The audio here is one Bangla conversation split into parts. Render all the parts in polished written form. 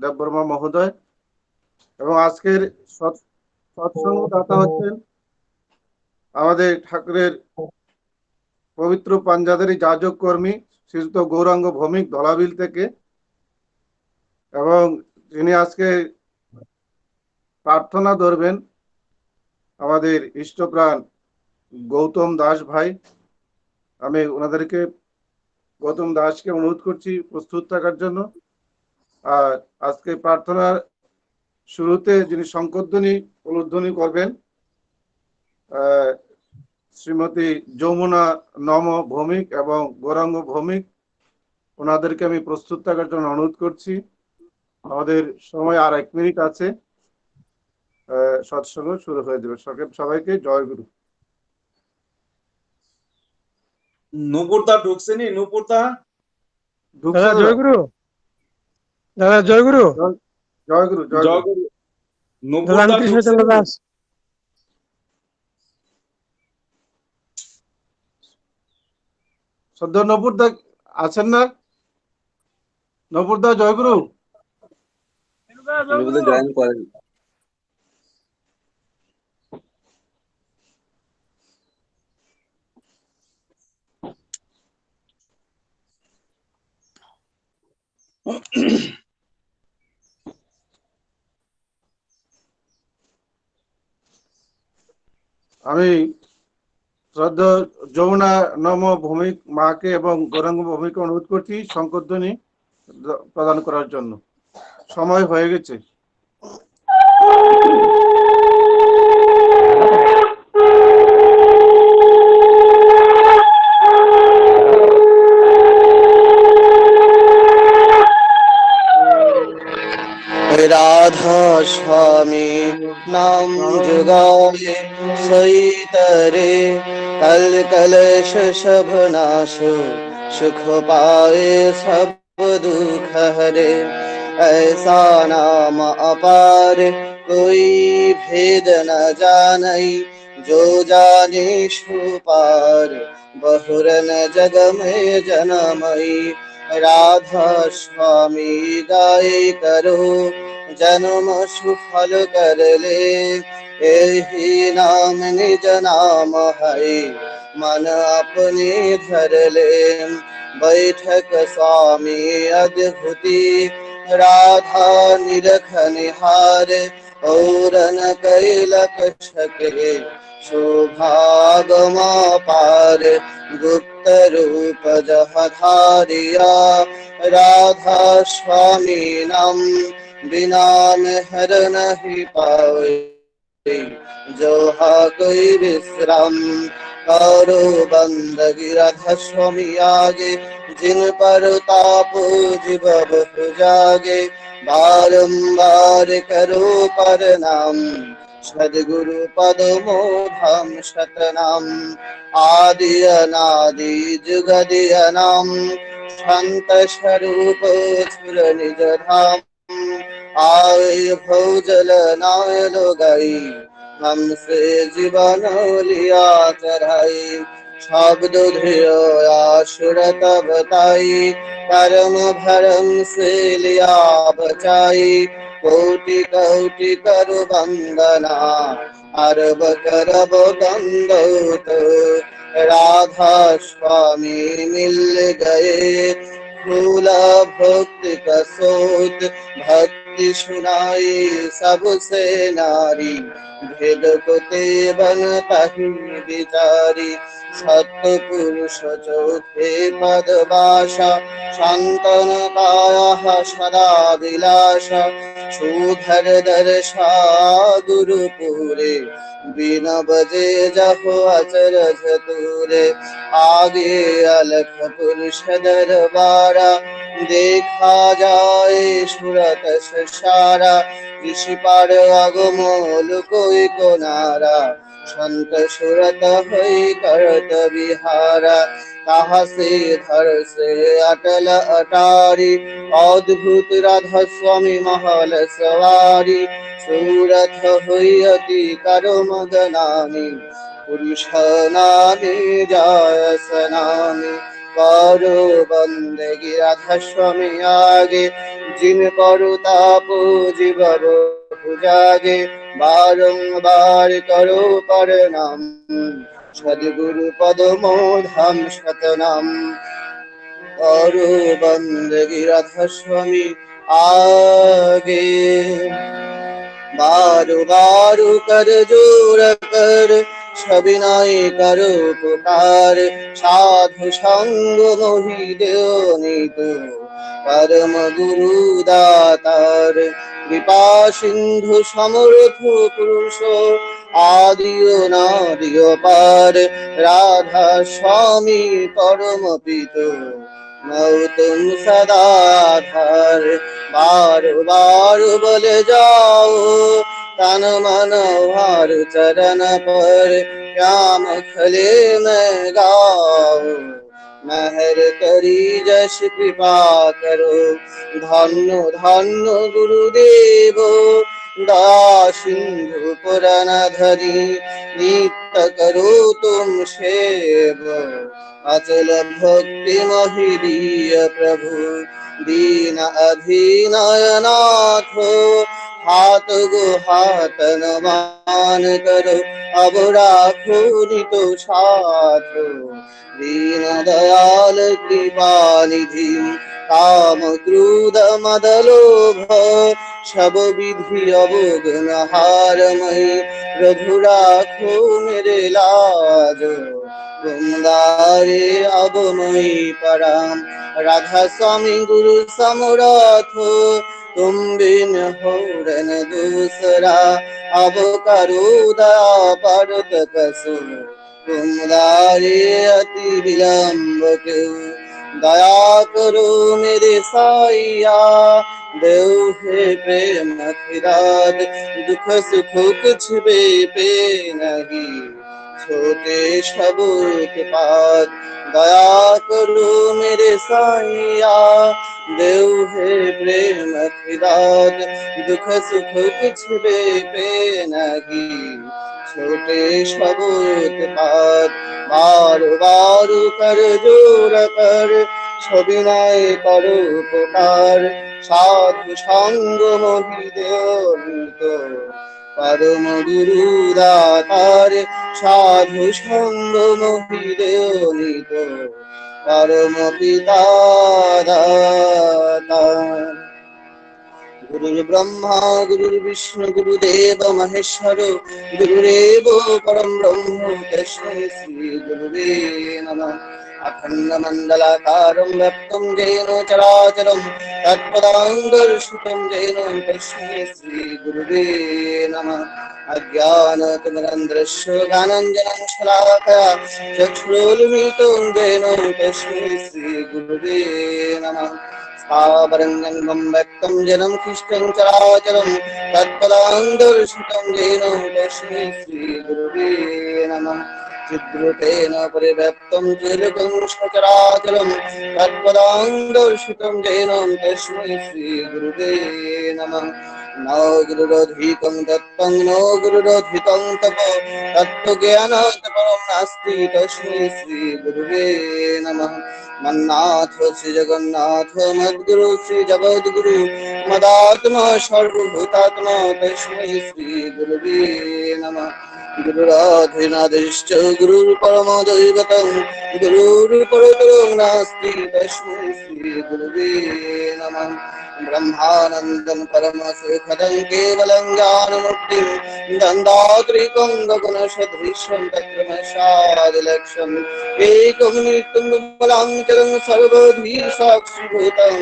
দেববর্মা মহোদয় এবং আজকের সৎসঙ্গদাতা হচ্ছেন আমাদের ঠাকুরের পবিত্র পাঞ্জাদারি যাজক কর্মী শ্রীযুক্ত গৌরাঙ্গ ভৌমিক ধলাবিল থেকে, এবং তিনি আজকে প্রার্থনা ধরবেন আমাদের ইষ্টপ্রাণ গৌতম দাস ভাই। আমি ওনাদেরকে গৌতম দাসকে অনুরোধ করছি প্রস্তুত থাকার জন্য। আর আজকে প্রার্থনার শুরুতে যিনি শঙ্করধ্বনি উলুধ্বনি করবেন শ্রীমতী যমুনা নম ভৌমিক এবং গৌরাঙ্গ ভৌমিক, ওনাদেরকে আমি প্রস্তুত থাকার জন্য অনুরোধ করছি। আমাদের সময় আর 1 মিনিট আছে, সৎসঙ্গ শুরু হয়ে যাবে। সবাইকে জয় গুরু। নূপুরদা ঢুকছেনি? নূপুরদা ঢুকছে? জয় গুরু দাদা, জয় গুরু। জয় গুরু, জয় জয় গুরু। গুরু। নূপুরদা ঢুকছেনি? দাস সদ্য নপুরদা আছেন না? নপুরদা জয় গুরু। জয়েন করেন। আমি শ্রদ্ধা যমুনা নম ভৌমিক মাকে এবং গৌরাঙ্গ ভৌমিককে অনুরোধ করছি শঙ্করধ্বনি প্রদান করার জন্য। সময় হয়ে গেছে। राधा स्वामी नाम जुगाए सईतरे कल कलश सब नाशो सुख पाए सब दुख हरे। ऐसा नाम अपार कोई भेद न जानई, जो जाने सो पार बहुरन जग में जनमई। राधा स्वामी गाय करो जन्म सुफल कर ले, यही नाम निज नाम है मन अपने धर ले। बैठक स्वामी अद्भुति राधा निरख निहार, और न कैलक सके शोभागमा पार। गुप्त रूप जह धारिया राधा स्वामी नाम, बिना मेहर नहीं पावे जो हा कोई विश्राम। करो बंदगी राधा स्वामी आगे, जिन पर तापो जीव बहु जागे। बारंबार करो प्रणाम सद्गुरु पदमो धाम शतनाम। आदि अनादि जुगदि अनाम, शांत स्वरूप सुर निज धाम। आए भोजल नायल गई, हमसे जीवन लिया चढ़ाई। शब्द आशुरत बताई, कर्म भरम से लिया बचाई। कोटि कोटि करु वंदना, अरब करब कंदौत। राधा स्वामी मिल गए फूल भक्ति कसोत। भक्ति सुनाई सबसे नारी, भेद को बन तही विचारी। सत्य पुरुष चौथे पद बाशा, शांतन काया सदा विलासा। सुधर दर्शा गुरुपुरे, बिना बजे जहो अचरज दूरे। आगे अलख पुरुष दरबारा, देखा जाए सुरत सारा। ऋषि पार আগমল कोई को नारा, संत सुरत हई करत बिहारा। कहा से धर से अटल अटारी, अद्भुत राधा स्वामी महल सवारी। सूरत हुई अति करो मगनामी, पुरुष नामी जाय सनामी। करो बंदगी राधा स्वामी आगे जिन करो तापो जीव जागे बारंबार करो परनाम सदगुरु पदमो धाम शतनाम करो बंदगी राधा स्वामी आगे बारू बारू कर जोर कर सबिनय करो पुकार साधु संग मोहि देव नित परम गुरु दातार कृपा सिंधु समर्थ पुरुष आदियो नादियो पार राधा स्वामी परम पितो तुम सदा धार बार बार बोले जाओ तन मन हार चरण पर श्याम खले में गाओ मेहर करी जस कृपा करो धन्य धन्य गुरुदेव दया सिंधु पुराण धरी नित्य करो तुम सेव अचल भक्ति महिरीय प्रभु दीन अधीनयनाथ हाथ गो हाथ नमान करो अब राखो नितो साथ दीन दयाल कृपा निधि काम क्रोध मद लोभ सब विधि अवगुण हारमय प्रभु राखो मेरे लाज कुंदारे अब मई पराम राधा स्वामी गुरु समरथ तुम बिन होरन दूसरा अब करो दया परत कसु कुंदारे अति विलंब क्यों दया करो मेरे साइया देव हे प्रेम खिराद दुख सुख कुछ पे नहीं छोटे सबूत पात दया करो मेरे साइया देव हे प्रेम खिराद दुख सुख कुछ पे नहीं छोटे सबूत पात बार बार कर जोर कर सबिनय करो पुकार साधु संग मोहि देव नितो परम गुरु दातार साधु संग मोहि देव नितो परम पिता दातार गुरु ब्रह्मा गुरु विष्णु गुरुदेव महेश्वर गुरुदेव परम ब्रह्म तस्मै श्री गुरुवे नमः अखंड मंडलाकारं व्याप्तं येन चराचरं तत्पदां दर्शितं येन तस्मै श्री गुरुवे नमः अज्ञानतिमिरन्ध्रस्य ज्ञानाञ्जनं शलाकया चक्षुरुन्मीलितं येन तस्मै श्री गुरुवे नमः स्थावरङ्गं व्यक्तं जनं कृष्णं चराचरं तत्पदां दर्शितं येन तस्मै श्रीगुरुवे नमः चिद्रूपेण परिव्याप्तं त्रिलोकं सचराचरं तत्पदां दर्शितं येन तस्मै श्रीगुरुवे नमः न गुरुरधिकं तत्त्वं न गुरुरधिकं तप तत्त्वज्ञानात् परं नास्ति तस्मै श्रीगुरुवे नमः मन्नाथ श्री जगन्नाथ मद्गुरु श्री जगद्गुरु मदात्मा सर्वभूतात्मा तस्मै श्री गुरुवे नमः गुरुराधीनादिश्च गुरुर्परम दैवतं गुरुर्परतरो नास्ति तस्मै श्री गुरुवे नमः ब्रह्मानन्दं परमसुखदं केवलं ज्ञानमुक्तिं दन्दात्रिकं गगनसदृशं तत्त्वमसादिलक्ष्यम् एकं नित्यं बलाङ्करं सर्वधी साक्षिभूतं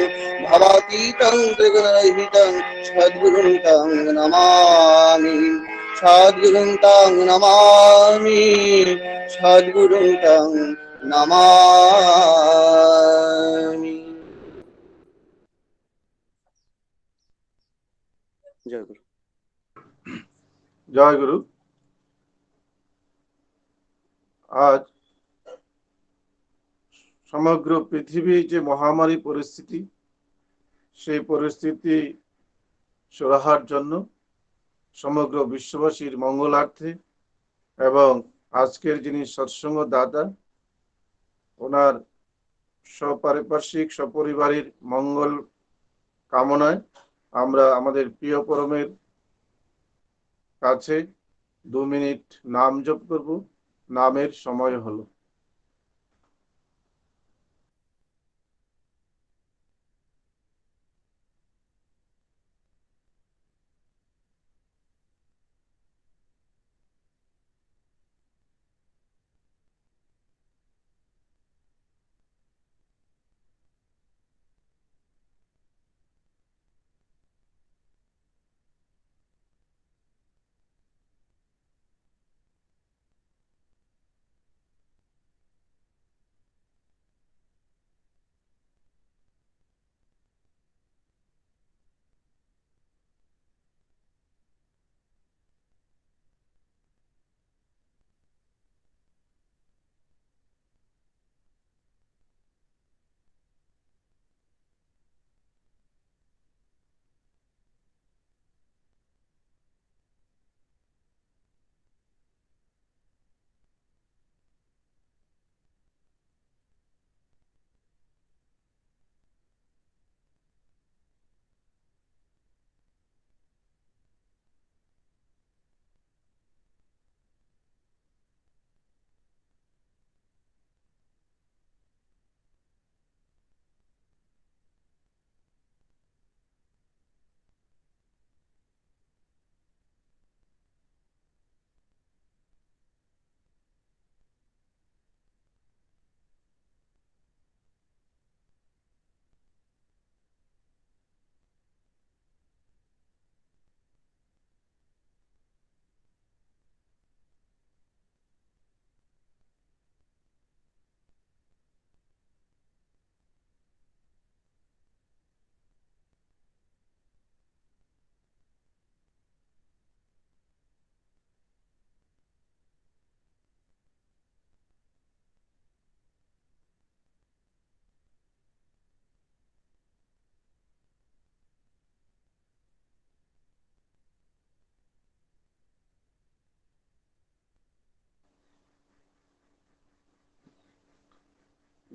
भवातीतं त्रिगुणरहितं सद्गुरुं तं नमामि सद्गुरुं तं नमामि सद्गुरुं तं नमामि जय गुरु জয় গুরু। আজ সমগ্র পৃথিবী যে মহামারী পরিস্থিতি, সেই পরিস্থিতি সুরাহার জন্য সমগ্র বিশ্ববাসীর মঙ্গলার্থে এবং আজকের যিনি সৎসঙ্গ দাতা ওনার সপারিপার্শ্বিক সপরিবারের মঙ্গল কামনায় আমরা আমাদের প্রিয় পরমের কাছে 2 মিনিট নাম জপ করব। নামের সময় হলো।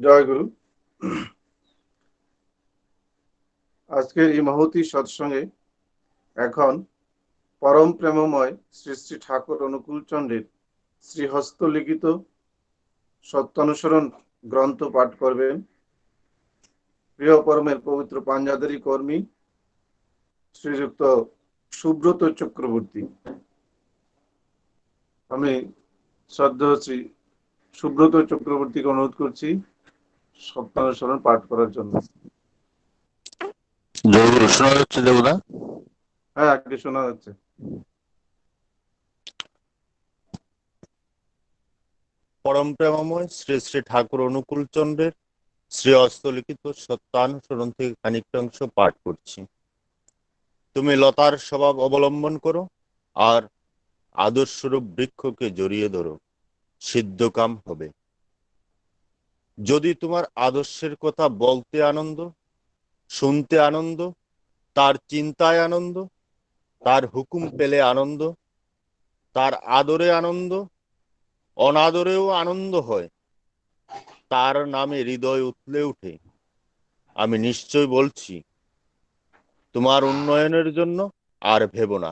জয় গুরু। আজকের এই মহতী সৎসঙ্গে এখন পরম প্রেমময় শ্রী শ্রী ঠাকুর অনুকূল চন্দ্রের শ্রীহস্ত লিখিত সত্যানুসরণ গ্রন্থ পাঠ করবেন প্রিয় পরমের পবিত্র পাঞ্জাদারি কর্মী শ্রীযুক্ত সুব্রত চক্রবর্তী। আমি শ্রদ্ধেয় শ্রী সুব্রত চক্রবর্তীকে অনুরোধ করছি সত্যানুসরণ পাঠ করার জন্য। জয়গুরু, শোনা যাচ্ছে দেবদা? হ্যাঁ, আগে শোনা যাচ্ছে। পরম প্রেমময় শ্রী শ্রী ঠাকুর অনুকূল চন্দ্রের শ্রী হস্তলিখিত সত্যানুসরণ থেকে খানিকটা অংশ পাঠ করছি। তুমি লতার স্বভাব অবলম্বন করো আর আদর্শরূপ বৃক্ষকে জড়িয়ে ধরো, সিদ্ধকাম হবে। যদি তোমার আদর্শের কথা বলতে আনন্দ, শুনতে আনন্দ, তার চিন্তায় আনন্দ, তার হুকুম পেলে আনন্দ, তার আদরে আনন্দ, অনাদরেও আনন্দ হয়, তার নামে হৃদয় উথলে উঠে, আমি নিশ্চয় বলছি তোমার উন্নয়নের জন্য আর ভেবো না।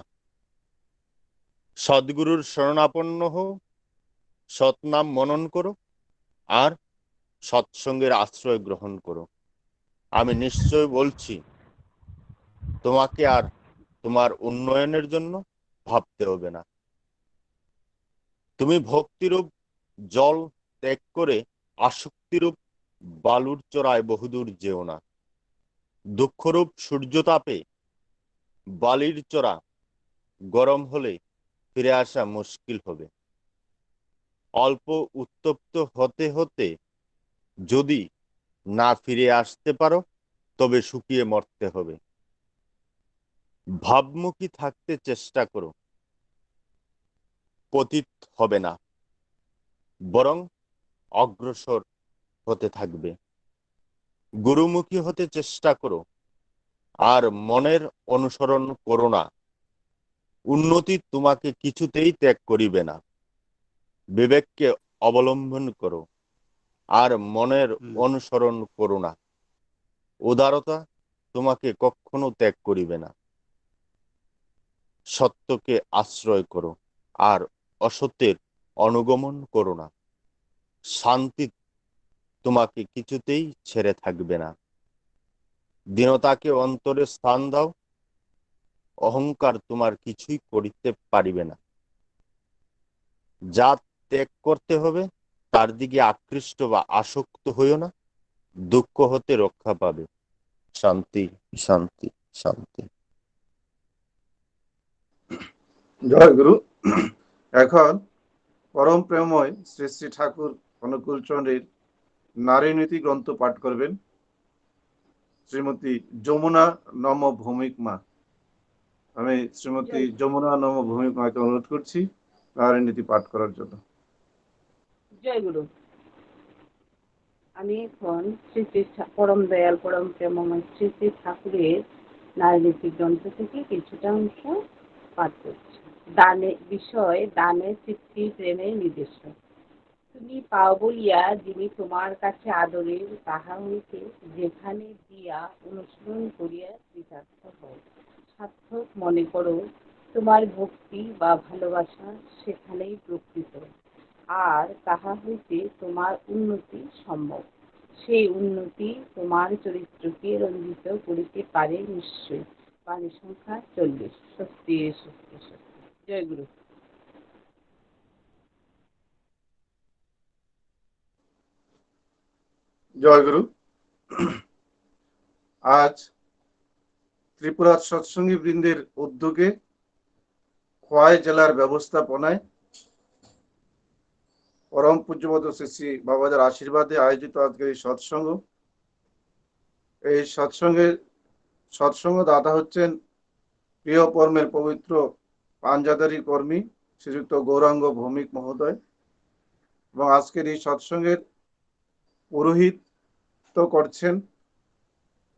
সদ্গুরুর শরণাপন্ন হও, সৎনাম মনন করো আর সৎসঙ্গের আশ্রয় গ্রহণ করো। আমি নিশ্চয় বলছি তোমাকে আর তোমার উন্নয়নের জন্য ভাবতে হবে না। তুমি ভক্তিরূপ জল ত্যাগ করে আসক্তিরূপ বালুর চড়ায় বহুদূর যেও না। দুঃখরূপ সূর্যতাপে বালির চড়া গরম হলে ফিরে আসা মুশকিল হবে। অল্প উত্তপ্ত হতে হতে যদি না ফিরে আসতে পারো তবে শুকিয়ে মরতে হবে। ভাবমুখী থাকতে চেষ্টা করো, পতিত হবে না, বরং অগ্রসর হতে থাকবে। গুরুমুখী হতে চেষ্টা করো আর মনের অনুসরণ করো না। উন্নতি তোমাকে কিছুতেই ত্যাগ করিবে না। বিবেককে অবলম্বন করো, আর মনের অনুসরণ করো না। উদারতা তোমাকে কখনো ত্যাগ করিবে না। সত্যকে আশ্রয় করো আর অসত্যের অনুগমন করো না। শান্তি তোমাকে কিছুতেই ছেড়ে থাকবে না। দীনতাকে অন্তরে স্থান দাও। অহংকার তোমার কিছুই করিতে পারিবে না। যা ত্যাগ করতে হবে তার দিকে আকৃষ্ট বা আসক্ত হইও না। দুঃখ হতে রক্ষা পাবে। শান্তি, শান্তি, শান্তি। জয় গুরু। এখন পরম প্রেমময় শ্রী শ্রী ঠাকুর অনুকূল চন্দ্রের নারী নীতি গ্রন্থ পাঠ করবেন শ্রীমতী যমুনা নম ভৌমিক মা। আমি শ্রীমতী যমুনা নম ভৌমিক মাকে অনুরোধ করছি নারী নীতি পাঠ করার জন্য। জয় গুরু। আমি এখন শ্রী শ্রী পরম দয়াল পরম প্রেমময় শ্রী শ্রী ঠাকুরের নারীনীতি গ্রন্থ থেকে কিছুটা অংশ পাঠ করছি। বিষয় দানে তৃপ্তি প্রেমের নির্দেশক। তুমি পাও বলিয়া যিনি তোমার কাছে আদরের, তাহা হইতে যেখানে দিয়া অনুসরণ করিয়া কৃতার্থ হও। সার্থক মনে করো তোমার ভক্তি বা ভালোবাসা সেখানেই প্রকৃত, আর তাহা হইতে তোমার উন্নতি সম্ভব। সেই উন্নতি তোমার চরিত্রকে রঞ্জিত করিতে পারে নিশ্চয়। বাণী সংখ্যা 40। সত্যি সত্যি সত্যি। জয় গুরু। জয় গুরু। আজ ত্রিপুরার সৎসঙ্গী বৃন্দের উদ্যোগে খোয়াই জেলার ব্যবস্থাপনায় পরম পূজ্যপদ শ্রী শ্রী বাবাদের আশীর্বাদে আয়োজিত আজকের এই সৎসঙ্গ। এই সৎসঙ্গ দাতা হচ্ছেন প্রিয় কর্মের পবিত্র পাঞ্জাদারি কর্মী শ্রীযুক্ত গৌরাঙ্গ ভৌমিক মহোদয়, এবং আজকের এই সৎসঙ্গের পৌরোহিত্য করছেন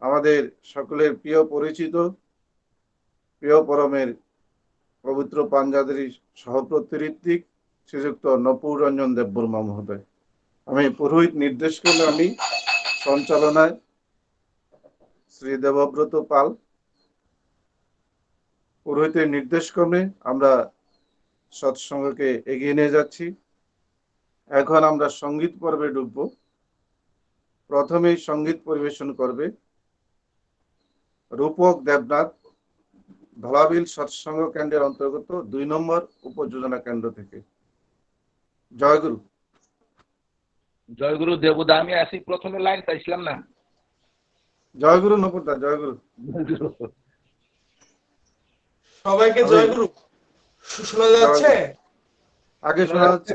আমাদের সকলের প্রিয় পরিচিত প্রিয় পরমের পবিত্র পাঞ্জাদারি সহপ্রতিঋত্বিক শ্রীযুক্ত নপুর রঞ্জন দেববর্মা মহোদয়। আমি পুরোহিত নির্দেশ করলে আমি সঞ্চালনায় শ্রী দেবব্রত পাল। পুরোহিতের নির্দেশ ক্রমে আমরা সৎসঙ্গকে এগিয়ে নিয়ে যাচ্ছি। এখন আমরা সঙ্গীত পর্বে ঢুকবো। প্রথমেই সঙ্গীত পরিবেশন করবে রূপক দেবনাথ, ধলাবিল সৎসঙ্গ কেন্দ্রের অন্তর্গত 2 নম্বর উপযোজনা কেন্দ্র থেকে। জয়গুরু। জয়গুরু দেবদা, আমি আসি প্রথমে লাইন পাইছিলাম না। জয়গুরু নপুরদা। জয়গুরু। সবাইকে জয়গুরু। শোনা যাচ্ছে? আগে শোনা যাচ্ছে।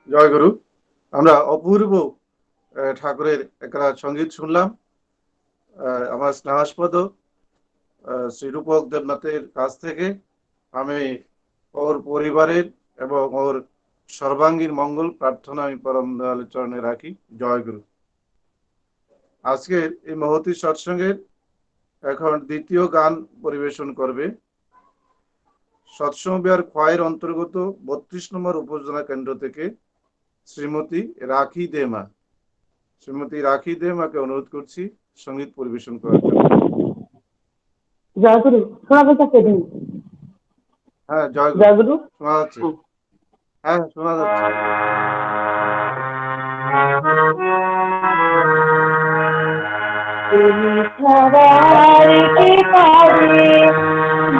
জয় গুরু। আমরা অপূর্ব ঠাকুরের একটা সঙ্গীত শুনলাম। আমার স্নেহাস্পদ শ্রী রূপক দেবনাথের কাছ থেকে আমি ওর পরিবারের এবং ওর সর্বাঙ্গীন মঙ্গল প্রার্থনা আমি পরম দয়ালের চরণে রাখি। জয় গুরু। আজকের এই মহতী সৎসঙ্গের এখন দ্বিতীয় গান পরিবেশন করবে সৎসঙ্গ বিহার খোয়াইয়ের অন্তর্গত 32 নম্বর উপজেলা কেন্দ্র থেকে শ্রীমতী রাখি দেমা। শ্রীমতী রাখি দেমাকে অনুরোধ করছি সঙ্গীত পরিবেশন করার জন্য। জয় গুরু, শোনা যাচ্ছে? হ্যাঁ, জয় জয় গুরু। গুরু। শোনা যাচ্ছে? হ্যাঁ, শোনা যাচ্ছে। তুমি সবার কে পারে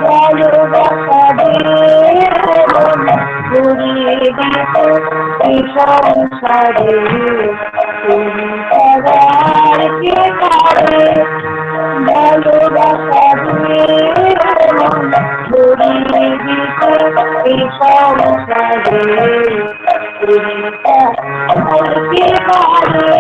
ভালোবাসা দিয়ে ঘুরিয়ে দিত এই সংসারে। তুমি সবার কে পারে ভালোবাসা দিয়ে ঘুরিয়ে দিত এই সংসারে। তুমি সবার কে পারে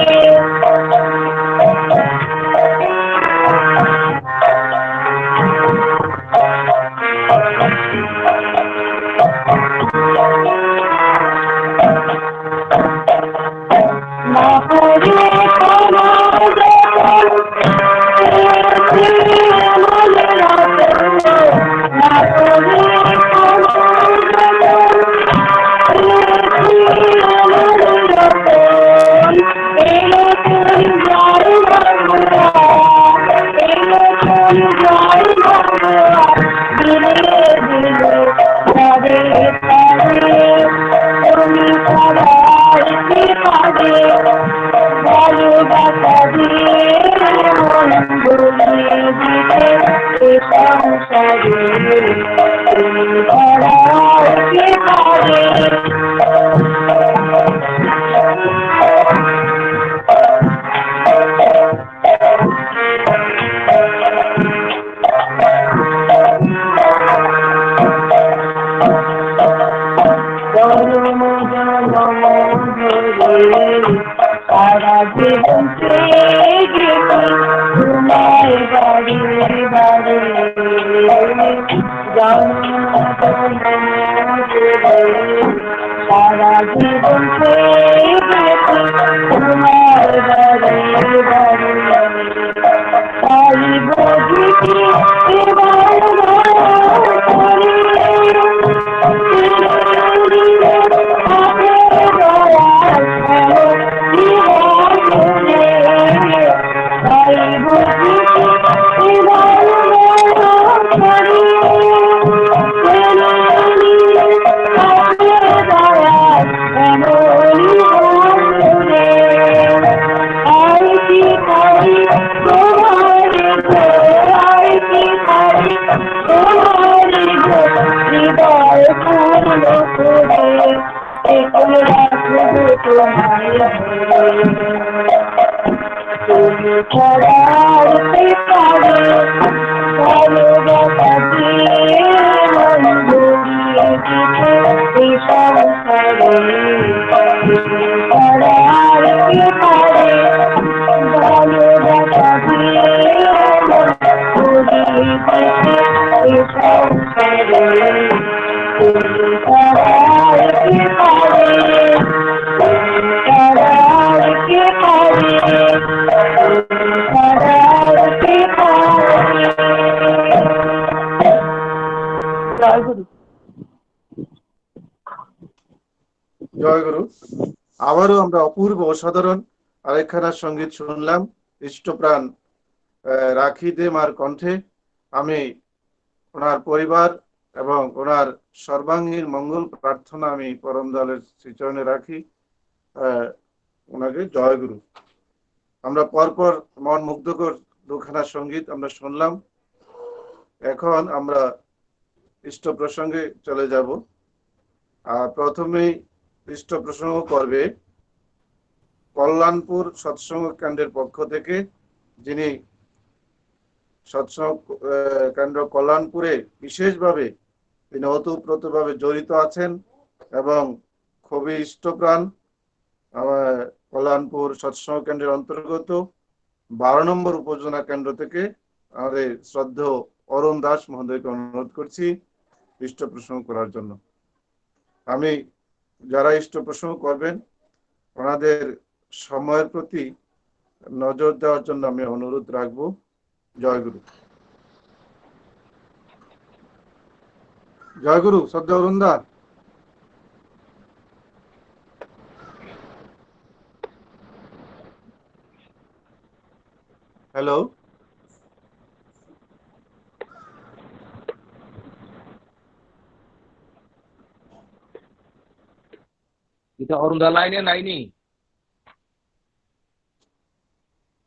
জয় গুরু। আবারও আমরা অপূর্ব অসাধারণ আরেকখানা সঙ্গীত শুনলাম ইষ্টপ্রাণ রাখি দেমার কণ্ঠে। আমি ওনার পরিবার এবং ওনার সর্বাঙ্গীন মঙ্গল প্রার্থনা আমি পরম দয়ালের শ্রীচরণে রাখি। ওনাকে জয়গুরু। আমরা পরপর মন মুগ্ধকর দুখানা সঙ্গীত আমরা শুনলাম। এখন আমরা ইষ্ট প্রসঙ্গে চলে যাব। প্রথমেই ইষ্ট প্রসঙ্গ করবে কল্যাণপুর সৎসঙ্গ কেন্দ্রের পক্ষ থেকে, যিনি সৎসঙ্গ কেন্দ্র কল্যাণপুরে বিশেষভাবে তিনি ওতপ্রোতভাবে জড়িত আছেন এবং খুবই ইষ্টপ্রাণ। কল্যাণপুর সৎসঙ্গ কেন্দ্রের অন্তর্গত 12 নম্বর উপজেলা কেন্দ্র থেকে আমাদের শ্রদ্ধেয় অরুণ দাস মহোদয়কে অনুরোধ করছি ইষ্ট প্রসঙ্গ করার জন্য। আমি যারা ইষ্ট প্রসঙ্গ করবেন ওনাদের সময়ের প্রতি নজর দেওয়ার জন্য আমি অনুরোধ রাখবো। জয়গুরু। জয়গুরু। শ্রদ্ধা অরুণ দা। হ্যালো। এটা অরুণদা লাইনে নাইনি।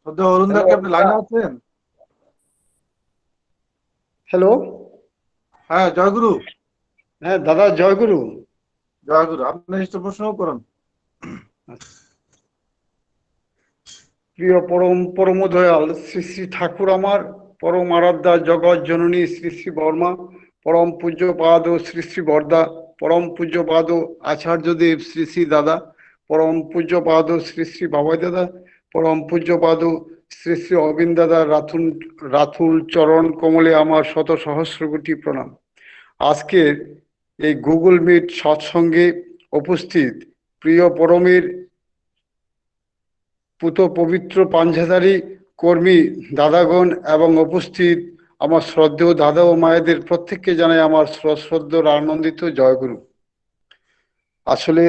শ্রদ্ধা অরুণ দা কি আপনি লাইনে আছেন? হ্যালো। হ্যাঁ জয়গুরু। হ্যাঁ দাদা জয়গুরু। জয়গুরু। আপনি ইষ্ট প্রসঙ্গ করুন। প্রিয় পরম দয়াল শ্রী শ্রী ঠাকুর আমার পরম আরাধ্যা জগৎ জননী শ্রী শ্রী বর্মা, পরম পূজ্য পাদ শ্রী শ্রী বরদা, পরম পূজ্য পাদ আচার্যদেব শ্রী শ্রী দাদা, পরম পূজ্য পাদ শ্রী শ্রী বাবাই দাদা, পরম পূজ্য পাদ শ্রী শ্রী অবিন্দ দাদা রাথুল চরণ কমলে আমার শত সহস্র কোটি প্রণাম। আজকের এই গুগল মিট সৎসঙ্গে উপস্থিত প্রিয় পরমের পুত পবিত্র পাঞ্জাধারী কর্মী দাদাগণ এবং উপস্থিত আমার শ্রদ্ধেয় দাদা ও মায়েদের প্রত্যেককে জানাই আমার সশ্রদ্ধ আনন্দিত জয়গুরু। আসলে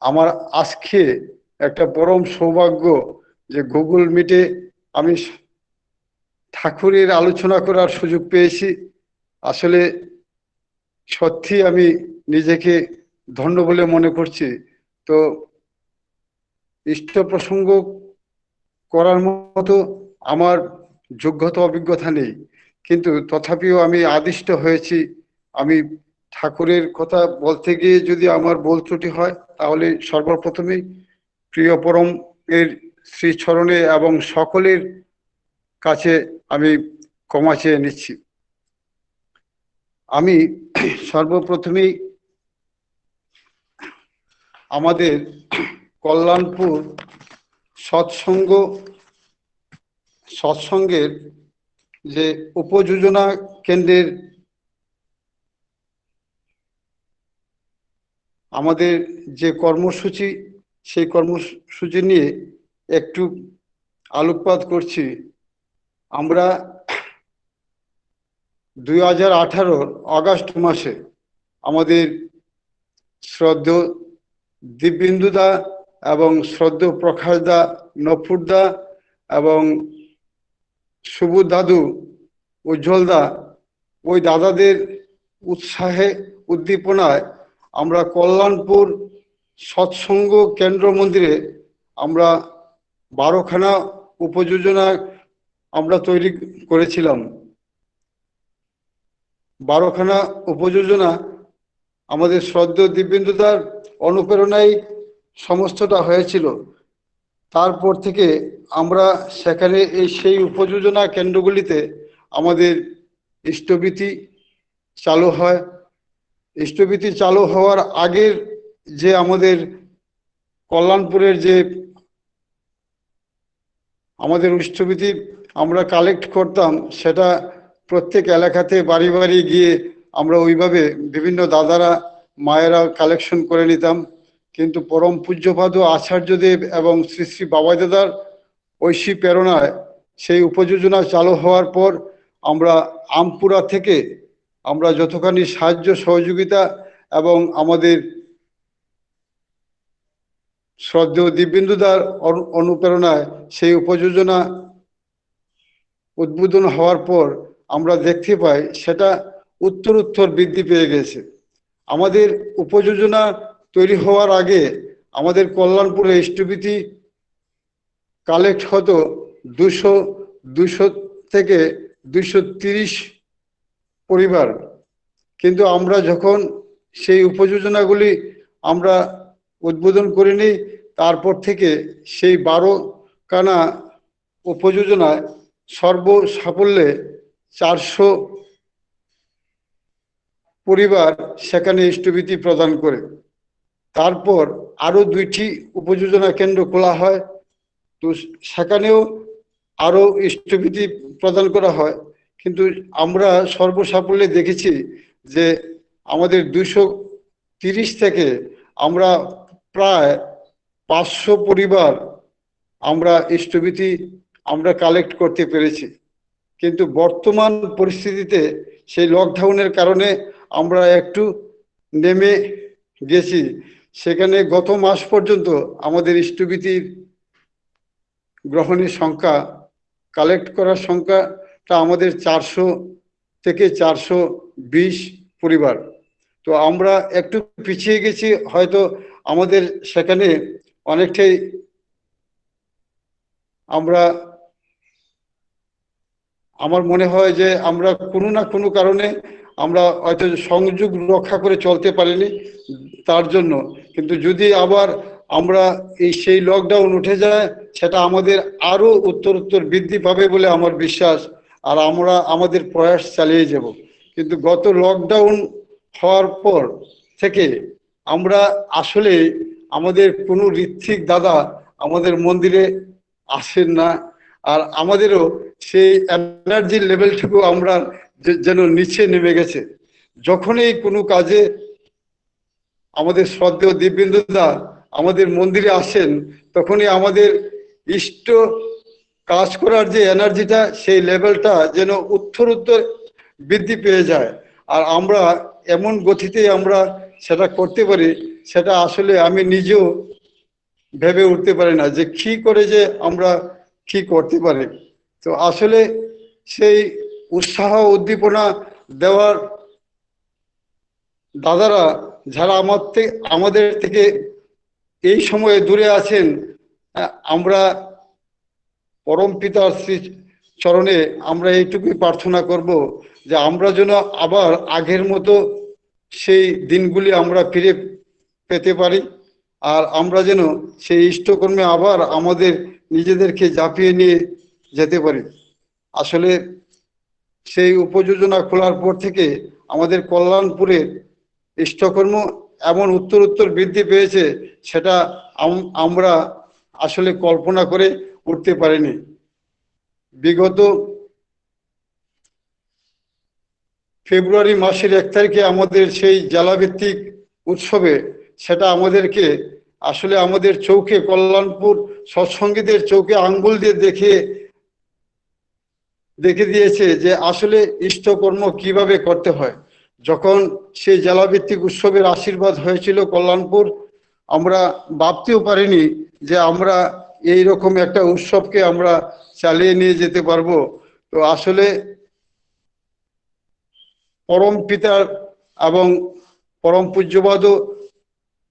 আমার আজকে একটা পরম সৌভাগ্য যে গুগল মিটে আমি ঠাকুরের আলোচনা করার সুযোগ পেয়েছি। আসলে সত্যি আমি নিজেকে ধন্য বলে মনে করছি। তো ইষ্ট প্রসঙ্গ করার মতো আমার যোগ্যতা অভিজ্ঞতা নেই, কিন্তু তথাপিও আমি আদিষ্ট হয়েছি। আমি ঠাকুরের কথা বলতে গিয়ে যদি আমার ভুল ত্রুটি হয় তাহলে সর্বপ্রথমেই প্রিয় পরম এর শ্রীচরণে এবং সকলের কাছে আমি ক্ষমা চেয়ে নিচ্ছি। আমি সর্বপ্রথমেই আমাদের কল্যাণপুর সৎসঙ্গের যে উপযোজনা কেন্দ্রের আমাদের যে কর্মসূচি, সেই কর্মসূচি নিয়ে একটু আলোকপাত করছি। আমরা 2018 আগস্ট মাসে আমাদের শ্রদ্ধেয় দিব্যেন্দুদা এবং শ্রদ্ধেয় প্রকাশদা, নফুরদা এবং সুবুধ দাদু, উজ্জ্বলদা, ওই দাদাদের উৎসাহে উদ্দীপনায় আমরা কল্যাণপুর সৎসঙ্গ কেন্দ্র মন্দিরে আমরা 12খানা উপযোজনা আমরা তৈরি করেছিলাম। 12খানা উপযোজনা আমাদের শ্রদ্ধেয় দিব্যেন্দুদার অনুপ্রেরণায় সমস্তটা হয়েছিল। তারপর থেকে আমরা সেখানে সেই উপযোজনা কেন্দ্রগুলিতে আমাদের ইষ্টভীতি চালু হয়। ইষ্টভীতি চালু হওয়ার আগের যে আমাদের কল্যাণপুরের যে আমাদের ইষ্টভীতি আমরা কালেক্ট করতাম, সেটা প্রত্যেক এলাকাতে বাড়ি বাড়ি গিয়ে আমরা ওইভাবে বিভিন্ন দাদারা মায়েরা কালেকশন করে নিতাম। কিন্তু পরম পূজ্যপাদ আচার্যদেব এবং শ্রী শ্রী বাবাই দাদার ঐশী প্রেরণায় সেই উপযোজনা চালু হওয়ার পর আমরা আমপুরা থেকে আমরা যতখানি সাহায্য সহযোগিতা এবং আমাদের শ্রদ্ধেয় দিব্যেন্দুদার অনুপ্রেরণায় সেই উপযোজনা উদ্বোধন হওয়ার পর আমরা দেখতে পাই সেটা উত্তর বৃদ্ধি পেয়ে গেছে। আমাদের উপযোজনা তৈরি হওয়ার আগে আমাদের কল্যাণপুরে এসটিভিটি কালেক্ট হতো 200 থেকে 230 পরিবার, কিন্তু আমরা যখন সেই উপযোজনাগুলি আমরা উদ্বোধন করে নিই, তারপর থেকে সেই 12খানা উপযোজনায় সর্বসাফল্যে 400 পরিবার সেখানে এসটিভিটি প্রদান করে। তারপর আরো 2টি উপযোজনা কেন্দ্র খোলা হয়, তো সেখানেও আরো এসটিভিটি প্রদান করা হয়। কিন্তু আমরা সর্বসাফল্যে দেখেছি যে আমাদের 230 থেকে আমরা প্রায় 500 পরিবার আমরা এসটিভিটি আমরা কালেক্ট করতে পেরেছি। কিন্তু বর্তমান পরিস্থিতিতে সেই লকডাউনের কারণে আমরা একটু নেমে গেছি। সেখানে গত মাস পর্যন্ত আমাদের এসটিভিটির গ্রহণের সংখ্যা, কালেক্ট করার সংখ্যাটা আমাদের 400 থেকে 420 পরিবার। তো আমরা একটু পিছিয়ে গেছি, হয়তো আমাদের সেখানে অনেকটাই আমার মনে হয় যে আমরা কোনো না কোনো কারণে আমরা হয়তো সংযোগ রক্ষা করে চলতে পারিনি তার জন্য। কিন্তু যদি আবার আমরা সেই লকডাউন উঠে যায়, সেটা আমাদের আরো উত্তর বৃদ্ধি পাবে বলে আমার বিশ্বাস, আর আমরা আমাদের প্রয়াস চালিয়ে যাব। কিন্তু গত লকডাউন হওয়ার পর থেকে আমরা আসলে আমাদের কোনো ঋত্বিক দাদা আমাদের মন্দিরে আসেন না, আর আমাদেরও সেই এনার্জির লেভেলটুকু আমরা যেন নিচে নেমে গেছে। যখনই কোনো কাজে আমাদের শ্রদ্ধেয় দিব্যেন্দুদা আমাদের মন্দিরে আসেন, তখনই আমাদের ইষ্ট কাজ করার যে এনার্জিটা, সেই লেভেলটা যেন উত্তর বৃদ্ধি পেয়ে যায়। আর আমরা এমন গতিতে আমরা সেটা করতে পারি, সেটা আসলে আমি নিজেও ভেবে উঠতে পারি না যে কি করে যে আমরা কি করতে পারি। তো আসলে সেই উৎসাহ উদ্দীপনা দেওয়ার দাদারা যারা আমাদের থেকে এই সময়ে দূরে আছেন, আমরা পরম পিতার শ্রী চরণে আমরা এইটুকুই প্রার্থনা করব যে আমরা যেন আবার আগের মতো সেই দিনগুলি আমরা ফিরে পেতে পারি, আর আমরা যেন সেই ইষ্টকর্মে আবার আমাদের নিজেদেরকে ঝাঁপিয়ে নিয়ে যেতে পারি। আসলে সেই উপযোজনা খোলার পর থেকে আমাদের কল্যাণপুরের ইষ্টকর্ম এমন উত্তর বৃদ্ধি পেয়েছে, সেটা আমরা আসলে কল্পনা করে উঠতে পারিনি। বিগত ফেব্রুয়ারি মাসের 1 তারিখে আমাদের সেই জেলাভিত্তিক উৎসবে, সেটা আমাদেরকে আসলে আমাদের চৌকে, কল্যাণপুর সৎসঙ্গীদের চৌকে আঙ্গুল দিয়ে দেখে দিয়েছে যে আসলে ইষ্টকর্ম কিভাবে করতে হয়। যখন সেই জেলাভিত্তিক উৎসবের আশীর্বাদ হয়েছিল কল্যাণপুর, আমরা ভাবতেও পারিনি যে আমরা এই রকম একটা উৎসবকে আমরা চালিয়ে নিয়ে যেতে পারবো। তো আসলে পরম পিতার এবং পরম পূজ্যবাদ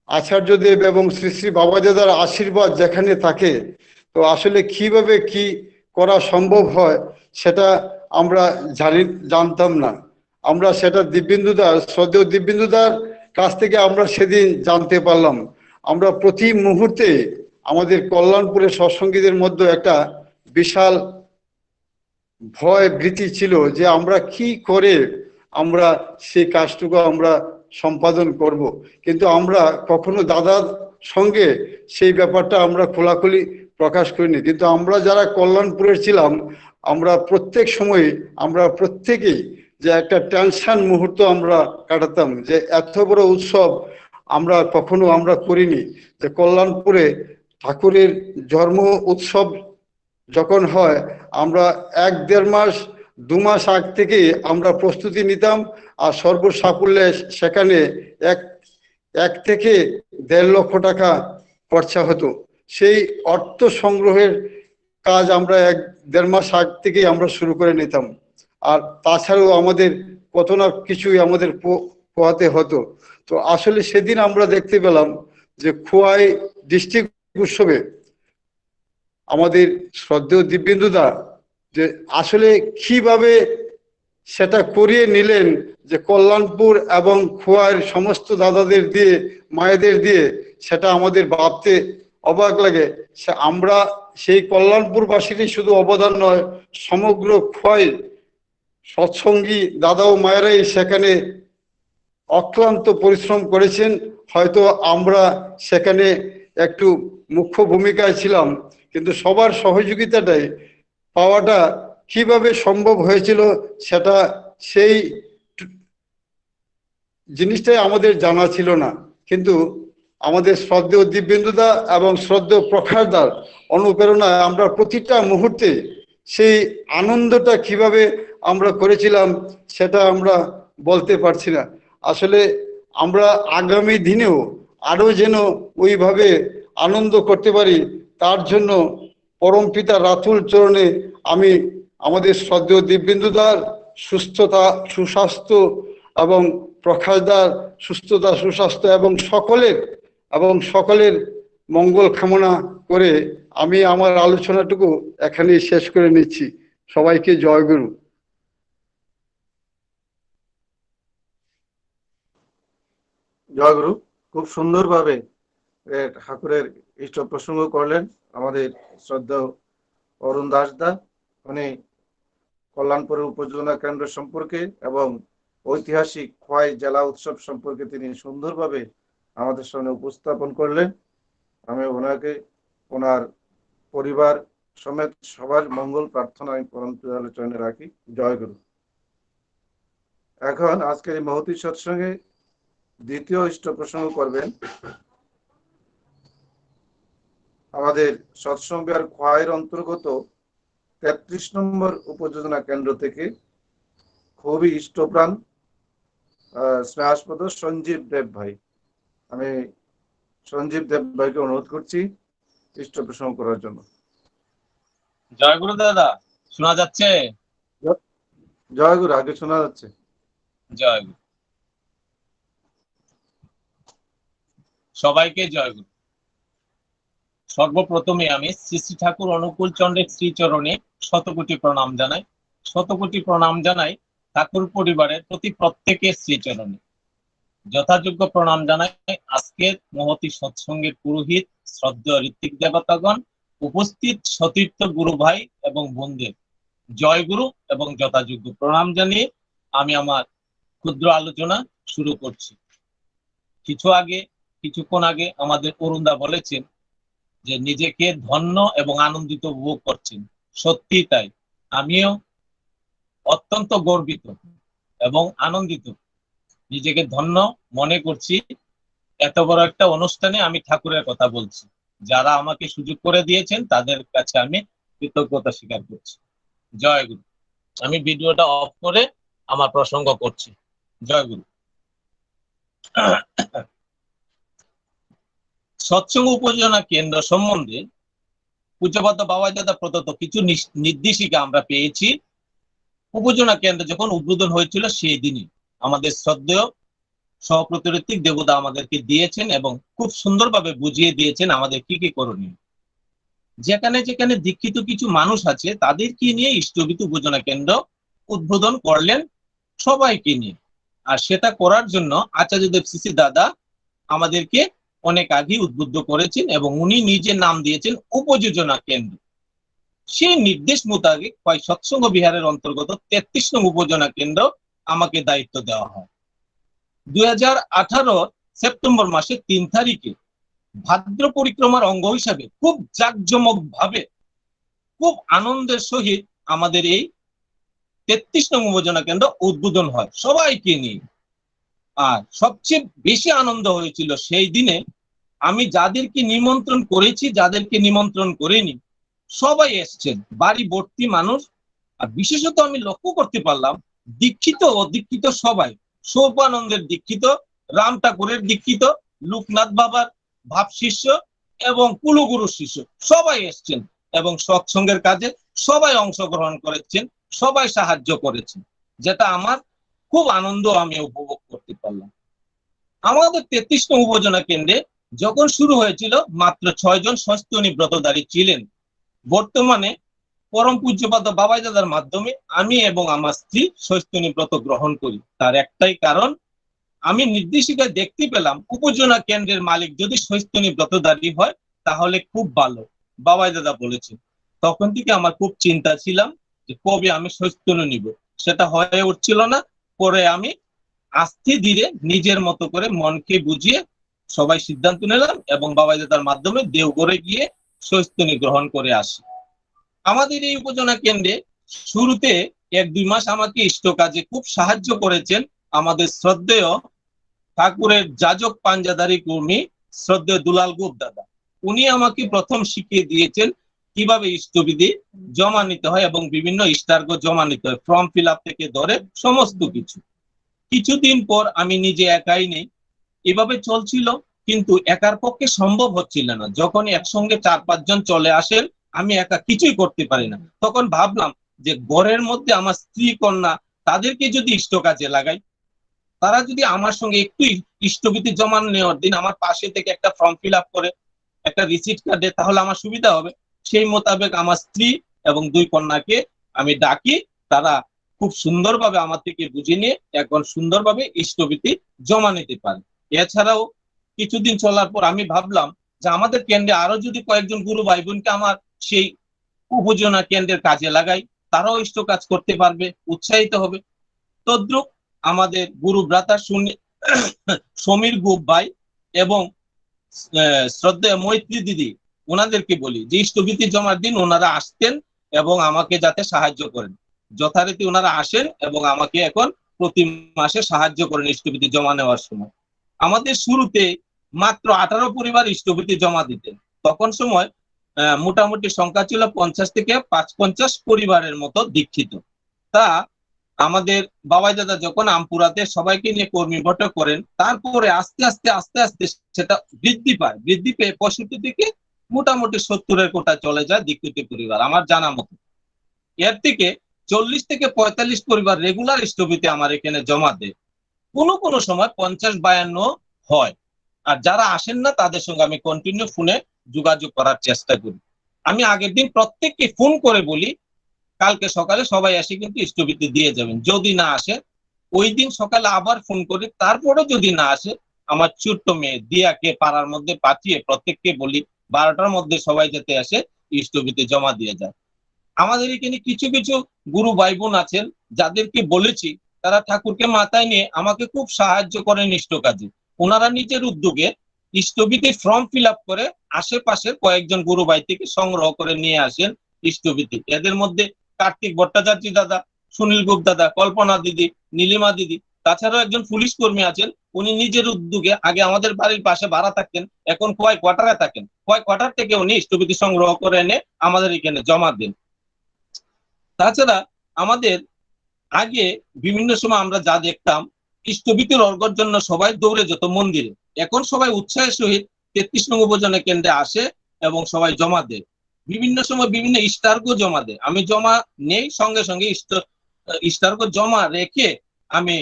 আচার্যদেব এবং শ্রী শ্রী বাবাজাদার আশীর্বাদ যেখানে থাকে, তো আসলে কিভাবে কি করা সম্ভব হয় সেটা আমরা জানতাম না। আমরা সেটা দিব্যেন্দুদার, শ্রদ্ধেয় দিব্যেন্দুদার কাছ থেকে আমরা সেদিন জানতে পারলাম। আমরা প্রতি মুহূর্তে আমাদের কল্যাণপুরের সৎসঙ্গীদের মধ্যে একটা বিশাল ভয় ভীতি ছিল যে আমরা কি করে আমরা সেই কাজটুকু আমরা সম্পাদন করব। কিন্তু আমরা কখনো দাদার সঙ্গে সেই ব্যাপারটা আমরা খোলাখুলি প্রকাশ করিনি। কিন্তু আমরা যারা কল্যাণপুরের ছিলাম, আমরা প্রত্যেক সময় আমরা প্রত্যেকেই যে একটা টেনশন মুহূর্ত আমরা কাটাতাম যে এত বড় উৎসব আমরা কখনো আমরা করিনি। যে কল্যাণপুরে ঠাকুরের জন্ম উৎসব যখন হয়, আমরা 1-1.5 মাস 2 মাস আগ থেকে আমরা প্রস্তুতি নিতাম, আর সর্বসাফল্যে সেখানে 1 থেকে 1.5 লক্ষ টাকা খরচা হতো। সেই অর্থ সংগ্রহের কাজ আমরা 1-1.5 মাস আগ থেকেই আমরা শুরু করে নিতাম। আর তাছাড়াও আমাদের কত না কিছুই আমাদের পোহাতে হতো। তো আসলে সেদিন আমরা দেখতে পেলাম যে খোয়াই ডিস্ট্রিক্ট উৎসবে আমাদের শ্রদ্ধেয় দিব্যেন্দুদা যে আসলে কিভাবে সেটা করিয়ে নিলেন, যে কল্যাণপুর এবং খোয়াইয়ের সমস্ত দাদাদের দিয়ে, মায়েদের দিয়ে, সেটা আমাদের ভাবতে অবাক লাগে। আমরা সেই কল্যাণপুরবাসীরই শুধু অবদান নয়, সমগ্র খোয়াই সৎসঙ্গী দাদা ও মায়েরাই সেখানে অক্লান্ত পরিশ্রম করেছেন। হয়তো আমরা সেখানে একটু মুখ্য ভূমিকায় ছিলাম, কিন্তু সবার সহযোগিতাটাই পাওয়াটা কিভাবে সম্ভব হয়েছিল সেটা সেই জিনিসটাই আমাদের জানা ছিল না। কিন্তু আমাদের শ্রদ্ধেয় দিব্যেন্দুদা এবং শ্রদ্ধেয় প্রখারদার অনুপ্রেরণায় আমরা প্রতিটা মুহূর্তে সেই আনন্দটা কিভাবে আমরা করেছিলাম সেটা আমরা বলতে পারছি না। আসলে আমরা আগামী দিনেও আরো যেন ওইভাবে আনন্দ করতে পারি, তার জন্য পরম পিতা রাতুল চরণে আমি আমাদের শ্রদ্ধেয় দিব্যেন্দুদার সুস্থতা, সুস্বাস্থ্য এবং প্রকাশদার সুস্থতা, সুস্বাস্থ্য এবং সকলের মঙ্গল কামনা করে আমি আমার আলোচনাটুকু এখানেই শেষ করে নিচ্ছি। সবাইকে জয়গুরু। জয়গুরু। খুব সুন্দরভাবে ঠাকুরের ইষ্ট প্রসঙ্গ করলেন আমাদের শ্রদ্ধেয় অরুণ দাসদা। উনি কল্যাণপুরের উপজেলা কেন্দ্র সম্পর্কে এবং ঐতিহাসিক খোয়াই জেলা উৎসব সম্পর্কে তিনি সুন্দরভাবে আমাদের সামনে উপস্থাপন করলেন। আমি ওনাকে, ওনার পরিবার সমেত সবার মঙ্গল প্রার্থনা আমি পরম দয়ালের চরণে রাখি। জয়গুরু। এখন আজকের এই মহতী সৎসঙ্গে দ্বিতীয় ইষ্ট প্রসঙ্গ করবেন আমাদের সৎসঙ্গ আর খোয়াইয়ের অন্তর্গত 33 নম্বর উপযোজনা কেন্দ্র থেকে খুবই ইষ্টপ্রাণ স্নেহাস্পদ সঞ্জীব দেব ভাই। আমি সঞ্জীব দেব ভাইকে অনুরোধ করছি ইষ্ট প্রসঙ্গ করার জন্য। জয় গুরু দাদা, শোনা যাচ্ছে? জয় গুরু। আগে শোনা যাচ্ছে। জয় গুরু। সবাইকে জয় গুরু। সর্বপ্রথমে আমি শ্রী শ্রী ঠাকুর অনুকূল চন্দ্রের শ্রীচরণে শতকোটি প্রণাম জানাই। শতকোটি প্রণাম জানাই ঠাকুর পরিবারের প্রতি প্রত্যেকের শ্রীচরণে। যথাযোগ্য প্রণাম জানাই আজকের মহতী সৎসঙ্গের পুরোহিত, শ্রদ্ধেয় ঋত্বিক দেবতাগণ, উপস্থিত সতীর্থ গুরু ভাই এবং বোনদের জয় গুরু এবং যথাযোগ্য প্রণাম জানিয়ে আমি আমার ক্ষুদ্র আলোচনা শুরু করছি। কিছুক্ষণ আগে আমাদের অরুণদা বলেছেন যে নিজেকে ধন্য এবং আনন্দিত উপভোগ করছেন। সত্যি তাই, আমিও অত্যন্ত গর্বিত এবং আনন্দিত, নিজেকে ধন্য মনে করছি। এত বড় একটা অনুষ্ঠানে আমি ঠাকুরের কথা বলছি। যারা আমাকে সুযোগ করে দিয়েছেন তাদের কাছে আমি কৃতজ্ঞতা স্বীকার করছি। জয় গুরু। আমি ভিডিওটা অফ করে আমার প্রসঙ্গ করছি। জয় গুরু। সৎসঙ্গ উপযোজনা কেন্দ্র সম্বন্ধে পূজ্যপাদ বাবাজাদা প্রদত্ত কিছু নির্দেশিকা আমরা পেয়েছি। উপযোজনা কেন্দ্র যখন উদ্বোধন হয়েছিল সেই দিনই আমাদের শ্রদ্ধেয় সহপ্রতিরত্বিক দেবতা আমাদেরকে দিয়েছেন এবং খুব সুন্দরভাবে বুঝিয়ে দিয়েছেন আমাদের কি কি করণীয়। যেখানে যেখানে দীক্ষিত কিছু মানুষ আছে তাদেরকে নিয়ে ইষ্টবিত উপযোজনা কেন্দ্র উদ্বোধন করলেন, সবাইকে নিয়ে। আর সেটা করার জন্য আচার্যদেব শ্রী দাদা আমাদেরকে অনেক আগে উদ্বুদ্ধ করেছেন এবং উনি নিজের নাম দিয়েছেন উপযোজনা কেন্দ্র। সেই নির্দেশ মোতাবেক সৎসঙ্গ বিহারের অন্তর্গত 33 নং উপযোজনা কেন্দ্র আমাকে দায়িত্ব দেওয়া হয়। 2018 সেপ্টেম্বর মাসের 3 তারিখে ভাদ্র পরিক্রমার অঙ্গ হিসাবে খুব জাঁকজমক ভাবে, খুব আনন্দের সহিত আমাদের এই 33 নং উপযোজনা কেন্দ্র উদ্বোধন হয় সবাইকে নিয়ে। আর সবচেয়ে বেশি আনন্দ হয়েছিল সেই দিনে, আমি যাদেরকে নিমন্ত্রণ করেছি, যাদেরকে নিমন্ত্রণ করিনি, সবাই এসছেন, বাড়ি ভর্তি মানুষ। আর বিশেষত আমি লক্ষ্য করতে পারলাম দীক্ষিত অদীক্ষিত সবাই, সৌপানন্দের দীক্ষিত, রাম ঠাকুরের দীক্ষিত, লোকনাথ বাবার ভাব শিষ্য এবং কুলগুরু শিষ্য সবাই এসছেন। এবং সৎসঙ্গের কাজে সবাই অংশগ্রহণ করেছেন, সবাই সাহায্য করেছেন, যেটা আমার খুব আনন্দ আমি উপভোগ করতে পারলাম। আমাদের 33 নং উপজেলা কেন্দ্রে যখন শুরু হয়েছিল মাত্র 6 জন স্বস্তিনী ব্রতধারী ছিলেন। বর্তমানে পরম পূজ্যপাদ বাবাই দাদার মাধ্যমে আমি এবং আমার স্ত্রী স্বস্তিনী ব্রত গ্রহণ করি। তার একটাই কারণ, আমি নির্দেশিকায় দেখতে পেলাম উপজেলা কেন্দ্রের মালিক যদি স্বস্তিনী ব্রতধারী হয় তাহলে খুব ভালো, বাবাই দাদা বলেছেন। তখন থেকে আমার খুব চিন্তা ছিলাম যে কবে আমি স্বস্তিনী নিব, সেটা হয়ে উঠছিল না। পরে আমি আস্তে ধীরে নিজের মতো করে মনকে বুঝিয়ে সবাই সিদ্ধান্ত নিলাম এবং বাবাই দাদার মাধ্যমে দেওঘরে গিয়ে স্বস্তিনী গ্রহণ করে আসি। আমাদের এই উপজেলা কেন্দ্রে শুরুতে 1-2 মাস আমাকে ইষ্ট কাজে খুব সাহায্য করেছেন আমাদের শ্রদ্ধেয় ঠাকুরের যাজক পাঞ্জাদারি কর্মী শ্রদ্ধেয় দুলাল গুপ দাদা। উনি আমাকে প্রথম শিখিয়ে দিয়েছেন কিভাবে ইষ্টবিধি জমা নিতে হয় এবং বিভিন্ন ইষ্টার্ঘ জমা নিতে হয়, ফর্ম ফিল আপ থেকে ধরে সমস্ত কিছু। কিছুদিন পর আমি নিজে একাই নেই, এভাবে চলছিল, কিন্তু একার পক্ষে সম্ভব হচ্ছিল না। যখন একসঙ্গে 4-5 জন চলে আসেন, আমি একা কিছুই করতে পারি না। তখন ভাবলাম যে ঘরের মধ্যে আমার স্ত্রী কন্যা, তাদেরকে যদি ইষ্ট কাজে লাগাই, তারা যদি আমার সঙ্গে একটু ইষ্টবিধি জমা নেওয়ার দিন আমার পাশে থেকে একটা ফর্ম ফিল আপ করে একটা রিসিট কার্ড দেয়, তাহলে আমার সুবিধা হবে। সেই মোতাবেক আমার স্ত্রী এবং 2 কন্যাকে আমি ডাকি, তারা খুব সুন্দরভাবে আমার থেকে বুঝে নিয়ে এখন সুন্দরভাবে ইষ্টবিধি জমা নিতে পারে। এছাড়াও কিছুদিন চলার পর আমি ভাবলাম যে আমাদের কেন্দ্রে আরো যদি কয়েকজন গুরু ভাই বোনকে আমার সেই উপজেলা কেন্দ্রের কাজে লাগাই, তারাও ইষ্ট কাজ করতে পারবে, উৎসাহিত হবে। তদ্রুপ আমাদের গুরু ভ্রাতা সমীর গুপ ভাই এবং শ্রদ্ধেয় মৈত্রী দিদি, ওনাদেরকে বলি যে ইষ্টবিধি জমার দিন ওনারা আসতেন এবং আমাকে যাতে সাহায্য করেন। যথারীতি ওনারা আসেন এবং আমাকে এখন প্রতি মাসে সাহায্য করেন ইষ্টবিধি জমা নেওয়ার সময়। আমাদের শুরুতে মাত্র 18 পরিবার ইষ্টবিধি জমা দিতেন। তখন সময় মোটামুটি সংখ্যা ছিল 50 থেকে 55 পরিবারের মতো দীক্ষিত। তা আমাদের বাবাই দাদা যখন আমপুরাতে সবাইকে নিয়ে কর্মী বৈঠক করেন, তারপরে আস্তে আস্তে সেটা বৃদ্ধি পায়। বৃদ্ধি পেয়ে 65 থেকে মোটামুটি 70-এর কোটা চলে যায় দীক্ষিত পরিবার আমার জানা মতো। এর থেকে 40 থেকে 45 পরিবার রেগুলার ইষ্টবিধি আমার এখানে জমা দেয়। কোনো সময় 50-52 হয়। আর যারা আসেন না তাদের সঙ্গে আমি কন্টিনিউ ফোনে যোগাযোগ করার চেষ্টা করি। আমি আগের দিন প্রত্যেককে ফোন করে বলি কালকে সকালে সবাই এসে কিন্তু ইষ্টবিধি দিয়ে যাবেন। যদি না আসে ওই দিন সকালে আবার ফোন করি, তারপরে যদি না আসে আমার ছোট্ট মেয়ে দিয়াকে পাড়ার মধ্যে পাঠিয়ে প্রত্যেককে বলি 12টার মধ্যে সবাই যাতে আসে ইষ্টবিধি জমা দিয়ে যায়। আমাদের এখানে কিছু কিছু গুরু ভাই বোন আছেন যাদেরকে বলেছি, তারা ঠাকুরকে মাথায় নিয়ে আমাকে খুব সাহায্য করেন ইষ্ট কাজে। ওনারা নিজের উদ্যোগে ইষ্টবিধি ফর্ম ফিল আপ করে আশেপাশের কয়েকজন গুরু ভাই থেকে সংগ্রহ করে নিয়ে আসেন ইষ্টবিধি। এদের মধ্যে কার্তিক ভট্টাচার্য দাদা, সুনীল গুপ দাদা, কল্পনা দিদি, নীলিমা দিদি, তাছাড়াও একজন পুলিশ কর্মী আছেন, উনি নিজের উদ্যোগে আগে আমাদের বাড়ির পাশে ভাড়া থাকতেন, এখন কয় কোয়ার্টারে থাকেন, কয় কোয়ার্টার থেকে উনি ইষ্টবিধি সংগ্রহ করে এনে আমাদের এখানে জমা দেন। তাছাড়া আমাদের আগে বিভিন্ন সময় আমরা যা দেখতাম, ইষ্টবিধির অর্ঘ্যের জন্য সবাই দৌড়ে যেত মন্দিরে। এখন সবাই উৎসাহের সহিত 33 নং উপজেলা কেন্দ্রে আসে এবং সবাই জমা দেয়। বিভিন্ন সময় বিভিন্ন ইষ্টার্ঘ জমা দেয়। আমি জমা নেই, সঙ্গে সঙ্গে ইষ্টার্ঘ জমা রেখে আমি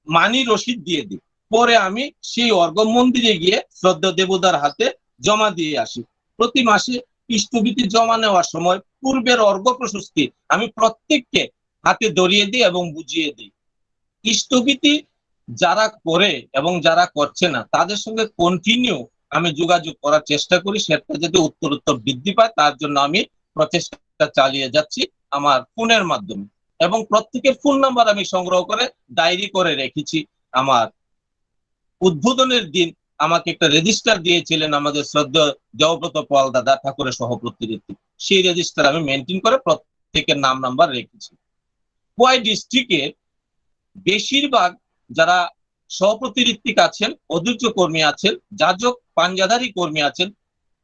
মানি রসিদ দিয়ে দিই। পরে আমি সেই অর্ঘ্য মন্দিরে গিয়ে শ্রদ্ধা দেবতার হাতে জমা দিয়ে আসি। প্রতি মাসে ইষ্টবিধি জমা নেওয়ার সময় পূর্বের অর্ঘ্য প্রশস্তি আমি প্রত্যেককে হাতে ধরিয়ে দিই এবং বুঝিয়ে দিই। ইষ্টবিধি যারা করে এবং যারা করছে না তাদের সঙ্গে কন্টিনিউ আমি যোগাযোগ করার চেষ্টা করি, সেটা যাতে উত্তরোত্তর বৃদ্ধি পায় তার জন্য আমি প্রচেষ্টা চালিয়ে যাচ্ছি আমার ফোনের মাধ্যমে। এবং প্রত্যেকের ফোন নাম্বার আমি সংগ্রহ করে ডায়েরি করে রেখেছি। আমার উদ্বোধনের দিন আমাকে একটা রেজিস্টার দিয়েছিলেন আমাদের শ্রদ্ধা দেবব্রত পাল দাদা, ঠাকুরের সহপ্রতিনিধি। সেই রেজিস্টার আমি মেনটেন করে প্রত্যেকের নাম নাম্বার রেখেছি। খোয়াই ডিস্ট্রিক্টের বেশিরভাগ যারা সহপ্রতিনিধিক আছেন, অধৈর্য কর্মী আছেন, যাজক পাঞ্জাধারী কর্মী আছেন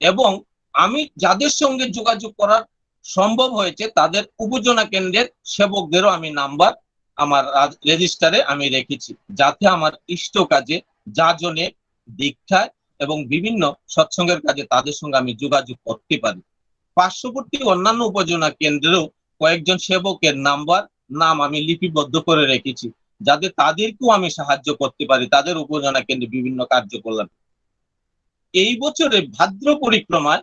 এবং আমি যাদের সঙ্গে যোগাযোগ করার সম্ভব হয়েছে তাদের উপজেলা কেন্দ্রের সেবকদেরও আমি নাম্বার আমার রেজিস্টারে আমি রেখেছি, যাতে আমার ইষ্ট কাজে যাজনে, দীক্ষায় এবং বিভিন্ন সৎসঙ্গের কাজে তাদের সঙ্গে আমি যোগাযোগ করতে পারি। পার্শ্ববর্তী অন্যান্য উপজেলা কেন্দ্রেও কয়েকজন সেবকের নাম আমি লিপিবদ্ধ করে রেখেছি, যাতে তাদেরকেও আমি সাহায্য করতে পারি তাদের উপজেলা কেন্দ্রে বিভিন্ন কার্যকলাপ। এই বছরে ভাদ্র পরিক্রমায়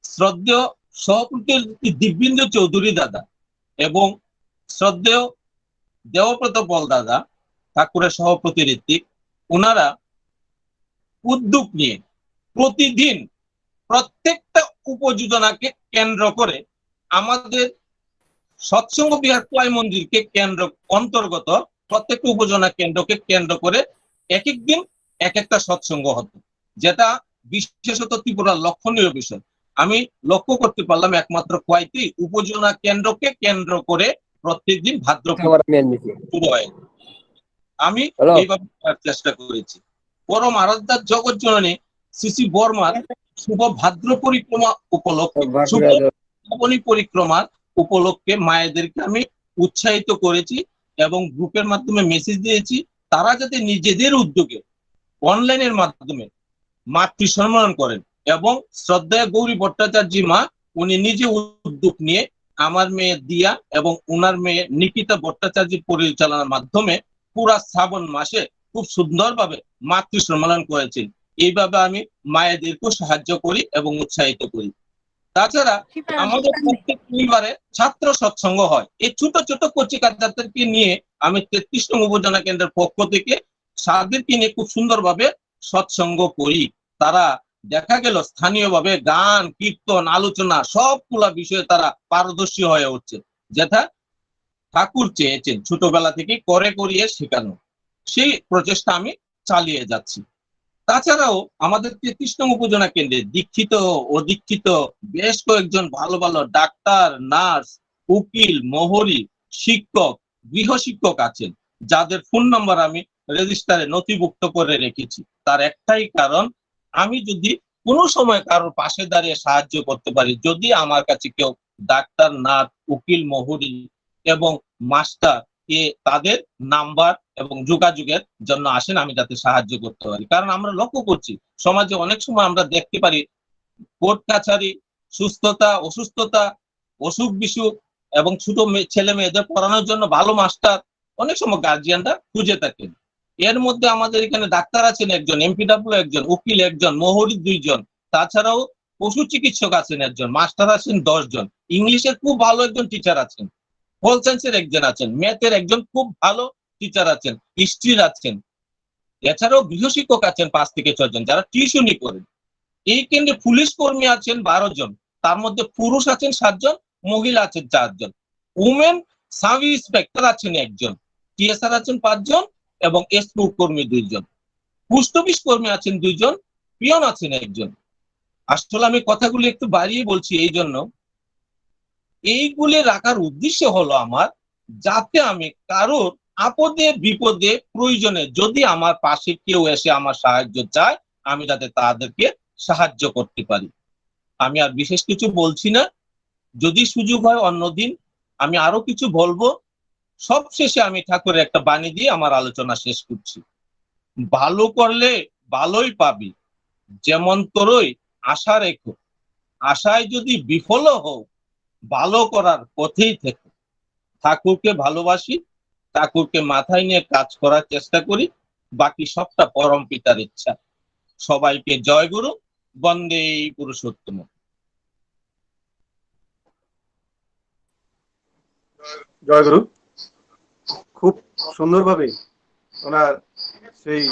শ্রদ্ধেয় সভাপতি দিব্যেন্দু চৌধুরী দাদা এবং শ্রদ্ধেয় দেবব্রত বল দাদা, ঠাকুরের সভাপতি ঋত্বিক, ওনারা উদ্যোগ নিয়ে প্রতিদিন প্রত্যেকটা উপযোজনাকে কেন্দ্র করে আমাদের সৎসঙ্গ বিহার কোয়াই মন্দিরকে কেন্দ্র অন্তর্গত প্রত্যেকটা উপজেলা কেন্দ্রকে কেন্দ্র করে এক এক দিন এক একটা সৎসঙ্গ হতো, যেটা বিশেষত ত্রিপুরার লক্ষণীয় বিষয়। আমি লক্ষ্য করতে পারলাম একমাত্র কোয়াইতেই উপজেলা কেন্দ্রকে কেন্দ্র করে প্রত্যেকদিন ভাদ্র শুরু হয়। আমি এইভাবে চেষ্টা করেছি। পরম আরাধ্যার জগৎ জননী শ্রী বর্মার শুভ ভাদ্র পরিক্রমা উপলক্ষে, শুভ শ্রাবণী পরিক্রমার উপলক্ষে মায়েদেরকে আমি উৎসাহিত করেছি এবং গ্রুপের মাধ্যমে মেসেজ দিয়েছি, তারা যাতে নিজেদের উদ্যোগে অনলাইনের মাধ্যমে মাতৃ সম্মেলন করেন। এবং শ্রদ্ধেয় গৌরী ভট্টাচার্য মা উনি নিজে উদ্যোগ নিয়ে আমার মেয়ে দিয়া এবং উনার মেয়ে নিকিতা ভট্টাচার্যের পরিচালনার মাধ্যমে পুরা শ্রাবণ মাসে খুব সুন্দরভাবে মাতৃ সম্মেলন করেছেন। এইভাবে আমি মায়েদেরকেও সাহায্য করি এবং উৎসাহিত করি। তাছাড়া আমাদের প্রত্যেক পরিবারে ছাত্র সৎসঙ্গ হয়। এই ছোট ছোট কচিকাচাদেরকে নিয়ে আমি 33 নং উপজেলা কেন্দ্রের পক্ষ থেকে তাদেরকে নিয়ে খুব সুন্দরভাবে সৎসঙ্গ করি। তারা দেখা গেল স্থানীয়ভাবে গান, কীর্তন, আলোচনা সবগুলা বিষয়ে তারা পারদর্শী হয়ে উঠছে, যেটা ঠাকুর চেয়েছেন ছোটবেলা থেকে করে করিয়ে শেখানো। সেই প্রচেষ্টা আমি চালিয়ে যাচ্ছি। তাছাড়াও আমাদের 33 নং উপজেলা কেন্দ্রে দীক্ষিত অদীক্ষিত বেশ কয়েকজন ভালো ভালো ডাক্তার, নার্স, উকিল, মোহরি, শিক্ষক, গৃহ শিক্ষক আছেন, যাদের ফোন নাম্বার আমি রেজিস্টারে নথিভুক্ত করে রেখেছি। তার একটাই কারণ, আমি যদি কোনো সময় কারোর পাশে দাঁড়িয়ে সাহায্য করতে পারি, যদি আমার কাছে কেউ ডাক্তার, নার্স, উকিল, মোহরি এবং মাস্টার তাদের নাম্বার এবং যোগাযোগের জন্য আসেন, আমি যাতে সাহায্য করতে পারি। কারণ আমরা লক্ষ্য করছি সমাজে অনেক সময় আমরা দেখতে পারি কোর্ট কাছারি, সুস্থতা, অসুস্থতা, অসুখ বিসুখ এবং ছোট ছেলে মেয়েদের পড়ানোর জন্য ভালো মাস্টার অনেক সময় গার্জিয়ানরা খুঁজে থাকেন। এর মধ্যে আমাদের এখানে ডাক্তার আছেন একজন, এমপিডব্লিউ একজন, উকিল একজন, মোহরি 2 জন, তাছাড়াও পশু চিকিৎসক আছেন একজন, মাস্টার আছেন 10 জন, ইংলিশের খুব ভালো একজন টিচার আছেন, হোল সায়েন্সের একজন আছেন, ম্যাথের একজন খুব ভালো টিচার আছেন, হিস্ট্রির আছেন, এছাড়াও গৃহশিক্ষক আছেন 5 থেকে 6 জন যারা টিউশনি করেন। এই কেন্দ্রে পুলিশ কর্মী আছেন 12 জন, তার মধ্যে পুরুষ আছেন 7 জন, মহিলা আছেন 4 জন, উমেন সাব ইন্সপেক্টর আছেন 1 জন, টিএসআর আছেন 5 জন এবং এসপি কর্মী 2 জন, পোস্ট অফিস কর্মী আছেন 2 জন, পিয়ন আছেন 1 জন। আসলে আমি কথাগুলো একটু বাড়িয়ে বলছি এই জন্য, এইগুলি রাখার উদ্দেশ্য হলো আমার, যাতে আমি কারোর আপদে বিপদে প্রয়োজনে যদি আমার পাশে কেউ এসে আমার সাহায্য চায়, আমি যাতে তাদেরকে সাহায্য করতে পারি। আমি আর বিশেষ কিছু বলছি না, যদি সুযোগ হয় অন্যদিন আমি আরো কিছু বলবো। সবশেষে আমি ঠাকুরের একটা বাণী দিয়ে আমার আলোচনা শেষ করছি। ভালো করলে ভালোই পাবি, যেমন তোরই আশা রেখো, আশায় যদি বিফল হও, ভালো করার পথেই থেকো। ঠাকুরকে ভালোবাসি, ঠাকুরকে মাথায় নিয়ে কাজ করার চেষ্টা করি, বাকি সবটা পরম পিতার ইচ্ছা। সবাইকে জয় গুরু, বন্দে পুরুষোত্তম। জয় গুরু। খুব সুন্দরভাবে ওনার সেই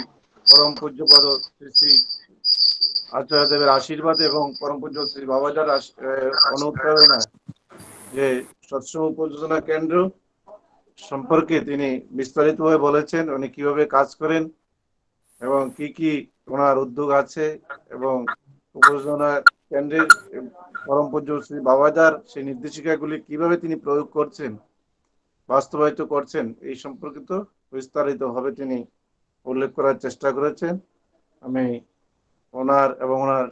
পরম পূজ্যপদ শ্রী শ্রী আচার্যদেবের আশীর্বাদ এবং পরম পূজ্য শ্রী বাবাজার অনুপ্রেরণা যে সৎসঙ্গ উপযোজনা কেন্দ্র সম্পর্কে তিনি বিস্তারিতভাবে বলেছেন, উনি কিভাবে কাজ করেন এবং কি কি ওনার উদ্যোগ আছে এবং উপযোজনা কেন্দ্রের পরম পূজ্য শ্রী বাবাজার সেই নির্দেশিকাগুলি কিভাবে তিনি প্রয়োগ করছেন, বাস্তবায়িত করছেন, এই সম্পর্কিত বিস্তারিতভাবে তিনি উল্লেখ করার চেষ্টা করেছেন। আমি ওনার এবং ওনার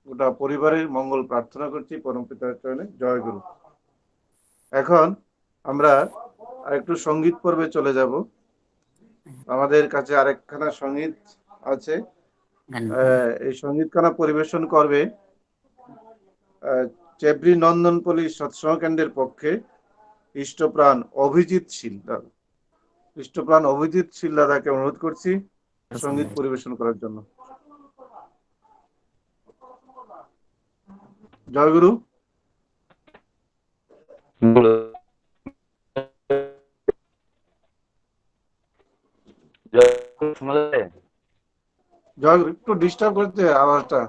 গোটা পরিবারের মঙ্গল প্রার্থনা করছি পরম পিতার চরণে। জয় গুরু। এখন আমরা আরেকটু সঙ্গীত পর্বে চলে যাব। আমাদের কাছে আরেকখানা সঙ্গীত আছে, এই সঙ্গীতখানা পরিবেশন করবে চেবরি নন্দনপল্লী সৎসঙ্গ কেন্দ্রের পক্ষে ইষ্টপ্রাণ অভিজিৎ শীল দাদাকে অনুরোধ করছি সঙ্গীত পরিবেশন করার জন্য। জয়গুরু। জয়গুরু, একটু ডিস্টার্ব করতে আওয়াজটা।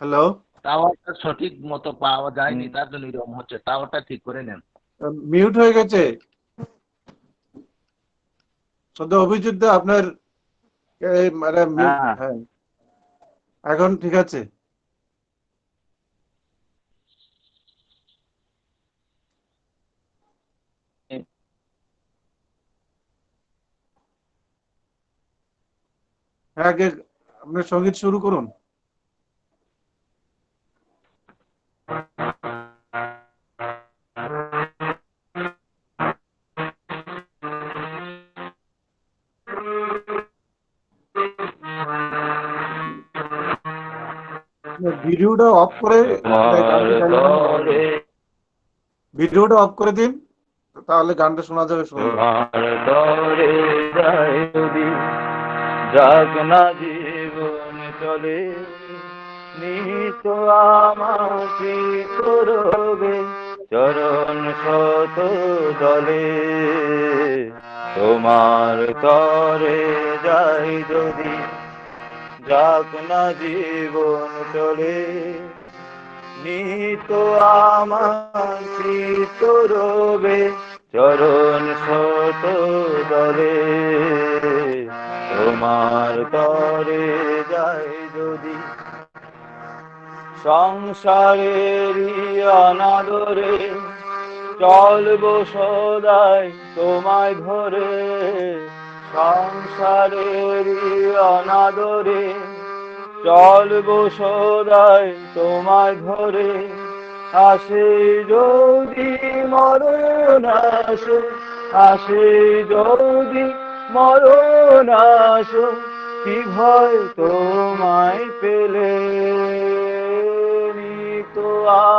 হ্যালো, টাওয়ারটা সঠিক মতো পাওয়া যায়নি, তার জন্য এরকম হচ্ছে। টাওয়ারটা ঠিক করে নেন। মিউট হয়ে গেছে। সদ্য অভিজিৎ দা আপনার হ্যাঁ, এখন ঠিক আছে। হ্যাঁ, আগে আপনার সঙ্গীত শুরু করুন। ভিডিওটা অফ করে দিন, তাহলে গানটা শোনা যাবে সুন্দর। যাক না জীবন চলে নিত আমাকে করবে চরণ শত দলে, তোমার তরে যাই যদি যাক না জীবন চলে নিত আমাকে করবে চরণ শত দলে, তোমার তরে যাই যদি সংসারেরই অনাদরে চলবো সদাই তোমায় ধরে, সংসারেরই অনাদরে চলবো সদাই তোমায় ধরে, আসে যদি মরণ আসে, আসে যদি মরণ আসো, কি ভয় তোমায় পেলে তো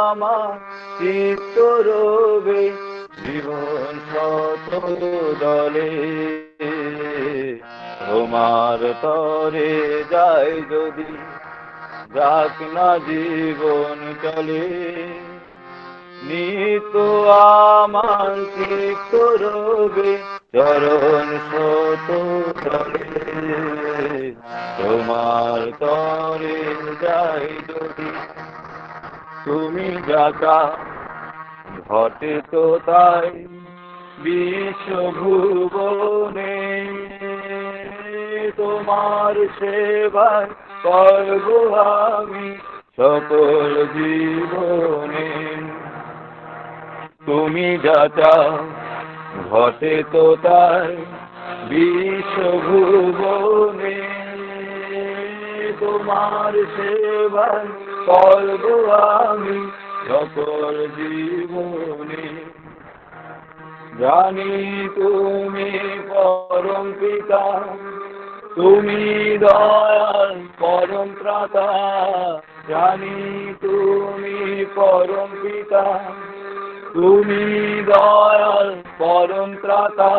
আমার চিত্ত রবে জীবন শত দলে, তোমার তরে যাই যদি যাক না জীবন চলে নিত আমার চিত্ত রবে চরণ শত দলে, তোমার তরে যাই যদি তুমি যাকা ঘটে তো তাই বিশ্বভুবনে, তোমার সেবায় করব আমি সকল জীবনে, তুমি যাচা ঘটে তো তাই বিশ্বভুবনে, তোমার সেবায় করব আমি সকল জীবনে, জানি তুমি পরম পিতা, তুমি দয়াল পরম ত্রাতা, জানি তুমি পরম পিতা, তুমি দয়াল পরম ত্রাতা,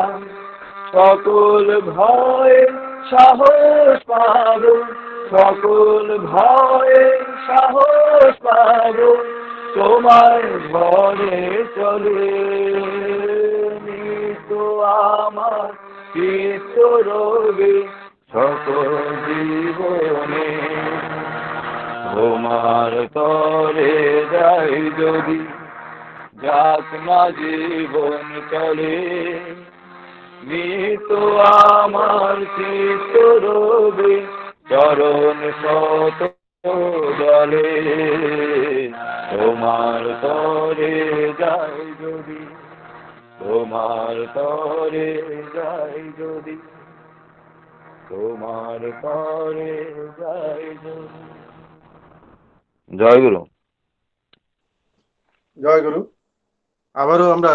সকল ভয়ে সাহস পাবো, সকল ভয়ে সাহস পাবো, তোমার ঘরে চলে তো আমার চিত্ত রবে সকল জীবনে, তোমার তরে যাই যদি যাক না জীবন চলে নিত আমার চিত্ত রবে চরণ শত দলে, তোমার তরে যাই যদি তোমার তরে যাই যদি তোমার তরে যাই যদি। জয় গুরু। জয় গুরু। আবারও আমরা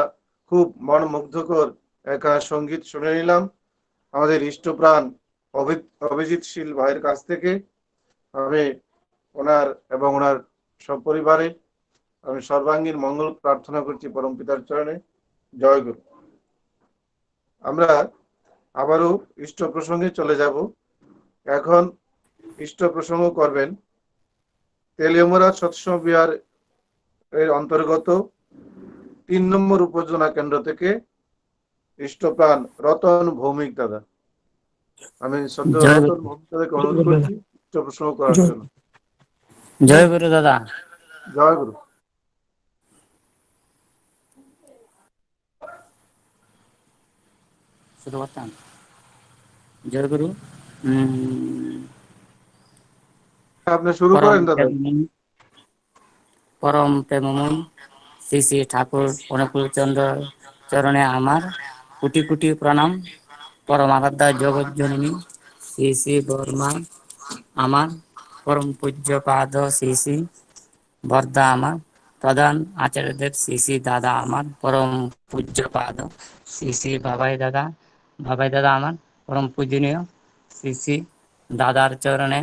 খুব মনোমুগ্ধকর একা সঙ্গীত শুনে নিলাম আমাদের ইষ্টপ্রাণ অভিজিৎ শীল ভাইয়ের কাছ থেকে। আমি ওনার এবং ওনার সপরিবারে আমি সর্বাঙ্গীন মঙ্গল প্রার্থনা করছি পরম পিতার চরণে। জয় গুরু। আমরা আবারও ইষ্ট প্রসঙ্গে চলে যাব। এখন ইষ্ট প্রসঙ্গ করবেন তেলিয়ামুড়া সৎসঙ্গ বিহার এর অন্তর্গত 3 নম্বর উপজেলা কেন্দ্র থেকে ইষ্টপ্রাণ রতন ভৌমিক দাদা। আমি সদ্য রতন ভৌমিক দাদাকে অনুরোধ করছি ইষ্ট প্রসঙ্গ করার জন্য। জয় গুরু দাদা। জয় গুরু। শুরু করতাম। জয় গুরু। আপনি শুরু করেন দাদা। পরম প্রেমময় শ্রী শ্রী ঠাকুর অনুকূল চন্দ্র চরণে আমার কোটি কোটি প্রণাম। পরম আরাধ্যা জগৎ জননী শ্রী শ্রী বর্মা আমার, পরম পূজ্য পাদ শ্রী শ্রী বর্দা আমার, প্রধান আচার্যদেব শ্রী শ্রী দাদা আমার, পরম পূজ্য পাদ শ্রী শ্রী বাবাই দাদা আমার, পরম পূজনীয় শ্রী শ্রী দাদার চরণে,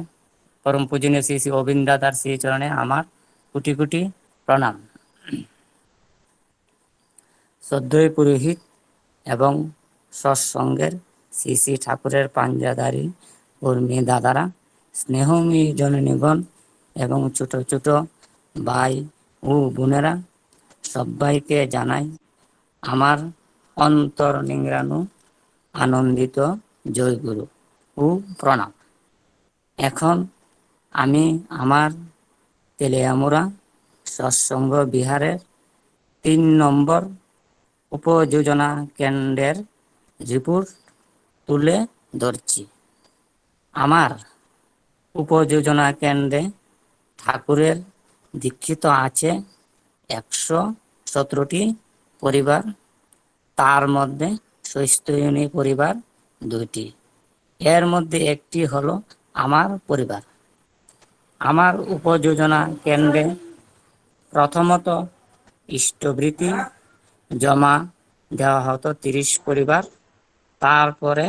পরম পূজনীয় শ্রী শ্রী অবিন্দ দাদার শ্রী চরণে আমার কোটি কোটি প্রণাম। শ্রদ্ধেয় পুরোহিত এবং সৎসঙ্গের শ্রী শ্রী ঠাকুরের পাঞ্জাদারি কর্মী দাদারা, স্নেহময়ী জননীগণ এবং ছোট ছোট ভাই ও বোনেরা, সবাইকে জানাই আমার অন্তর নিংড়ানো আনন্দিত জয়গুরু ও প্রণাম। এখন আমি আমার তেলিয়ামুড়া সৎসঙ্গ বিহারের 3 নম্বর উপযোজনা কেন্দ্রের রিপোর্ট তুলে ধরছি। আমার উপযোজনা কেন্দ্রে ঠাকুরের দীক্ষিত আছে 117টি পরিবার, তার মধ্যে স্বস্তিয়নী পরিবার 2টি। এর মধ্যে একটি হলো আমার পরিবার। আমার উপযোজনা কেন্দ্রে প্রথমত ইষ্টবৃত্তি জমা দেওয়া হতো 30 পরিবার, তারপরে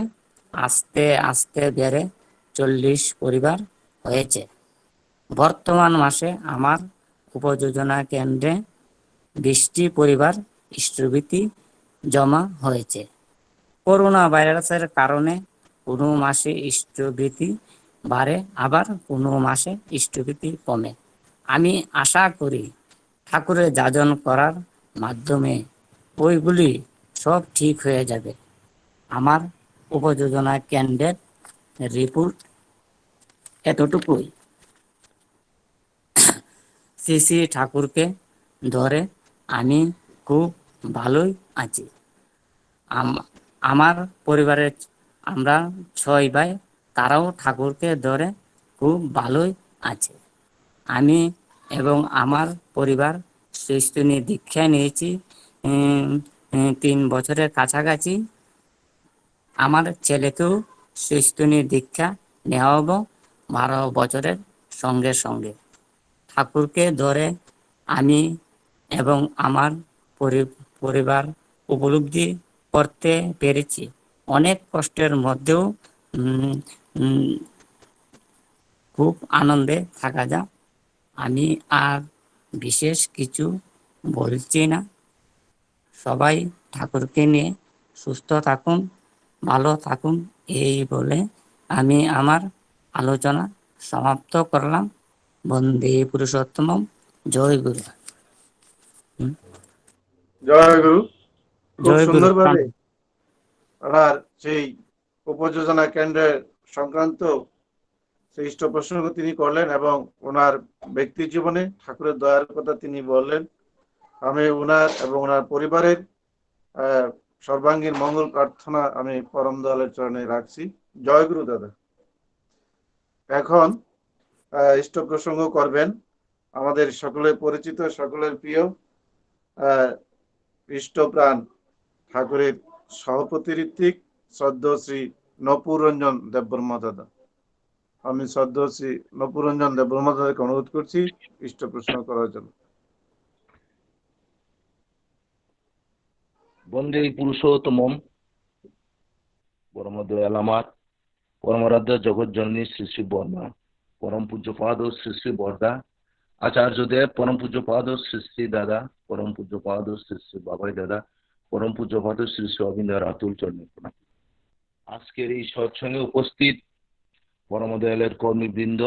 আস্তে আস্তে বেড়ে 40 পরিবার হয়েছে। বর্তমান মাসে আমার উপযোজনা কেন্দ্রে 20টি পরিবার ইষ্টবৃত্তি জমা হয়েছে। করোনা ভাইরাসের কারণে কোনো মাসে ইষ্টবৃত্তি বাড়ে, আবার কোনো মাসে ইষ্টবৃত্তি কমে। আমি আশা করি ঠাকুরের যাজন করার মাধ্যমে ওইগুলি সব ঠিক হয়ে যাবে। আমার উপযোজনা কেন্দ্রের রিপোর্ট এতটুকুই। শ্রী শ্রী ঠাকুরকে ধরে আমি খুব ভালোই আছি। আমার পরিবারের আমরা 6 ভাই, তারাও ঠাকুরকে ধরে খুব ভালোই আছে। আমি এবং আমার পরিবার স্বস্তিনী দীক্ষা নিয়েছি 3 বছরের কাছাকাছি। আমার ছেলেকেও স্বস্তিনী দীক্ষা নেওয়াবো 12 বছরের সঙ্গে সঙ্গে। ঠাকুরকে ধরে আমি এবং আমার পরিবার উপলব্ধি করতে পেরেছি। অনেক কষ্টের মধ্যেও খুব আনন্দে থাকা যায়। আমি আর বিশেষ কিছু বলছি না। সবাই ঠাকুরকে নিয়ে সুস্থ থাকুন, ভালো থাকুন, এই বলে আমি আমার আলোচনা সমাপ্ত করলাম। বন্দে পুরুষোত্তমম। জয় গুরু। জয় গুরু। খুব জয় গুরু। সুন্দরভাবে ওনার সেই উপযোজনা কেন্দ্রের সংক্রান্ত সেই ইষ্ট প্রসঙ্গ তিনি করলেন এবং ওনার ব্যক্তি জীবনে ঠাকুরের দয়ার কথা তিনি বললেন। আমি ওনার এবং ওনার পরিবারের সর্বাঙ্গীন মঙ্গল প্রার্থনা আমি পরম দয়ালের চরণে রাখছি। জয় গুরু দাদা। এখন ইষ্ট প্রসঙ্গ করবেন আমাদের সকলের পরিচিত, সকলের প্রিয় ইষ্টপ্রাণ ঠাকুরের সভাপতি ঋত্বিক শ্রদ্ধেয় শ্রী নপুর রঞ্জন দেববর্মা দাদা। আমি শ্রদ্ধেয় শ্রী নপুর রঞ্জন দেববর্মা দাদাকে অনুরোধ করছি ইষ্ট প্রসঙ্গ করার জন্য। বন্দে পুরুষোত্তমম। পরম দয়াল আমার পরমারাধ্য জগৎ জননী শ্রী শ্রী বর্মা পরম পূজ্যপাদ শ্রী শ্রী বরদা আচার্যদেব, পরম পূজ্যপাদ শ্রী শ্রী দাদা, পরম পূজ্যপাদ শ্রী শ্রী বাবাই দাদা, পরম পূজ্যপাদ শ্রী শ্রী অবিন্দ রাতুল চরণে প্রণাম। আজকের এই সৎসঙ্গে উপস্থিত পরম দয়ালের কর্মীবৃন্দ,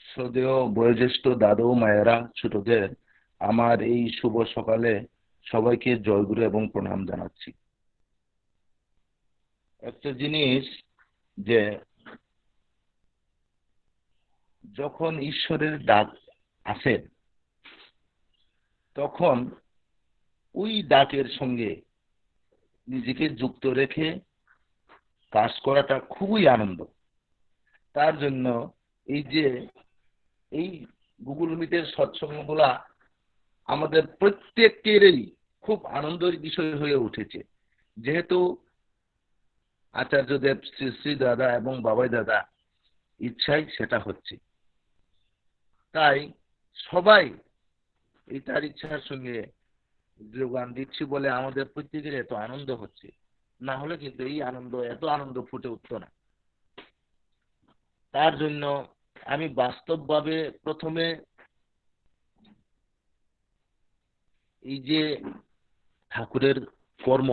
শ্রদ্ধেয় বয়োজ্যেষ্ঠ দাদু মায়েরা, ছোটদের আমার এই শুভ সকালে সবাইকে জয়গুরু এবং প্রণাম জানাচ্ছি। একটা জিনিস যে যখন ঈশ্বরের ডাক আসে তখন ওই ডাকের সঙ্গে নিজেকে যুক্ত রেখে কাজ করাটা খুবই আনন্দ। তার জন্য এই গুগল মিটের সৎসঙ্গগুলা আমাদের প্রত্যেকেরই খুব আনন্দের বিষয় হয়ে উঠেছে, যেহেতু আচার্যদেব শ্রী শ্রী দাদা এবং বাবাই দাদা ইচ্ছাই সেটা হচ্ছে। তাই সবাই এই তার ইচ্ছার সঙ্গে যোগান দিচ্ছি বলে আমাদের প্রত্যেকের এত আনন্দ হচ্ছে, না হলে কিন্তু এই এত আনন্দ ফুটে উঠতো না। তার জন্য আমি বাস্তবভাবে প্রথমে এই যে ঠাকুরের কর্ম